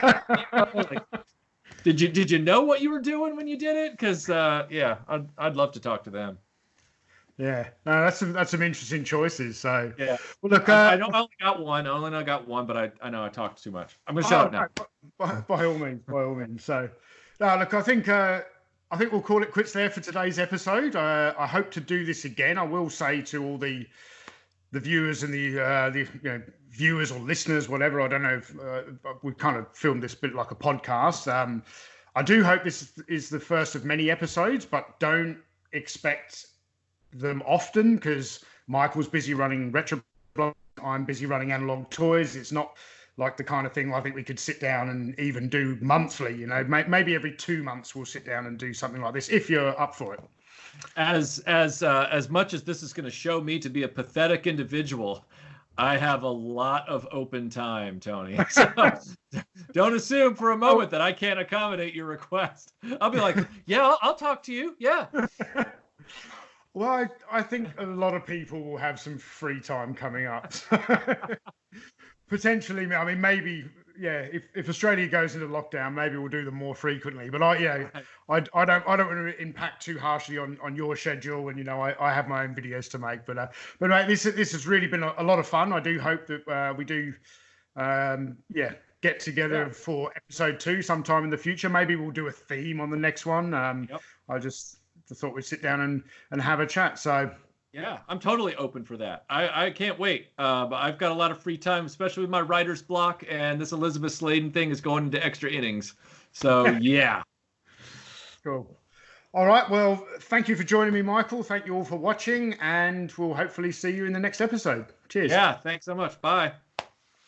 Did you know what you were doing when you did it? Because I'd love to talk to them. Yeah, no, that's some interesting choices. So yeah, well, look, I only got one, but I know I talked too much. I'm gonna shut up now. By all means. So, look, I think we'll call it quits there for today's episode. I hope to do this again. I will say to all the viewers and the viewers or listeners, whatever. I don't know if we've kind of filmed this bit like a podcast. I do hope this is the first of many episodes, but don't expect them often, because Michael's busy running RetroBlasting. I'm busy running Analog Toys. It's not like the kind of thing I think we could sit down and even do monthly. Maybe every 2 months we'll sit down and do something like this, if you're up for it. As much as this is going to show me to be a pathetic individual, I have a lot of open time, Tony. So don't assume for a moment that I can't accommodate your request. I'll be like, yeah, I'll talk to you. Yeah. Well, I think a lot of people will have some free time coming up. Potentially, I mean, maybe, if Australia goes into lockdown, maybe we'll do them more frequently. But I don't want to impact too harshly on your schedule, and I have my own videos to make. But mate, this has really been a lot of fun. I do hope that we do get together for episode 2 sometime in the future. Maybe we'll do a theme on the next one. I just thought we'd sit down and have a chat. So. Yeah, I'm totally open for that. I can't wait. But I've got a lot of free time, especially with my writer's block, and this Elizabeth Sladen thing is going into extra innings. So, yeah. Cool. All right. Well, thank you for joining me, Michael. Thank you all for watching, and we'll hopefully see you in the next episode. Cheers. Yeah, thanks so much. Bye.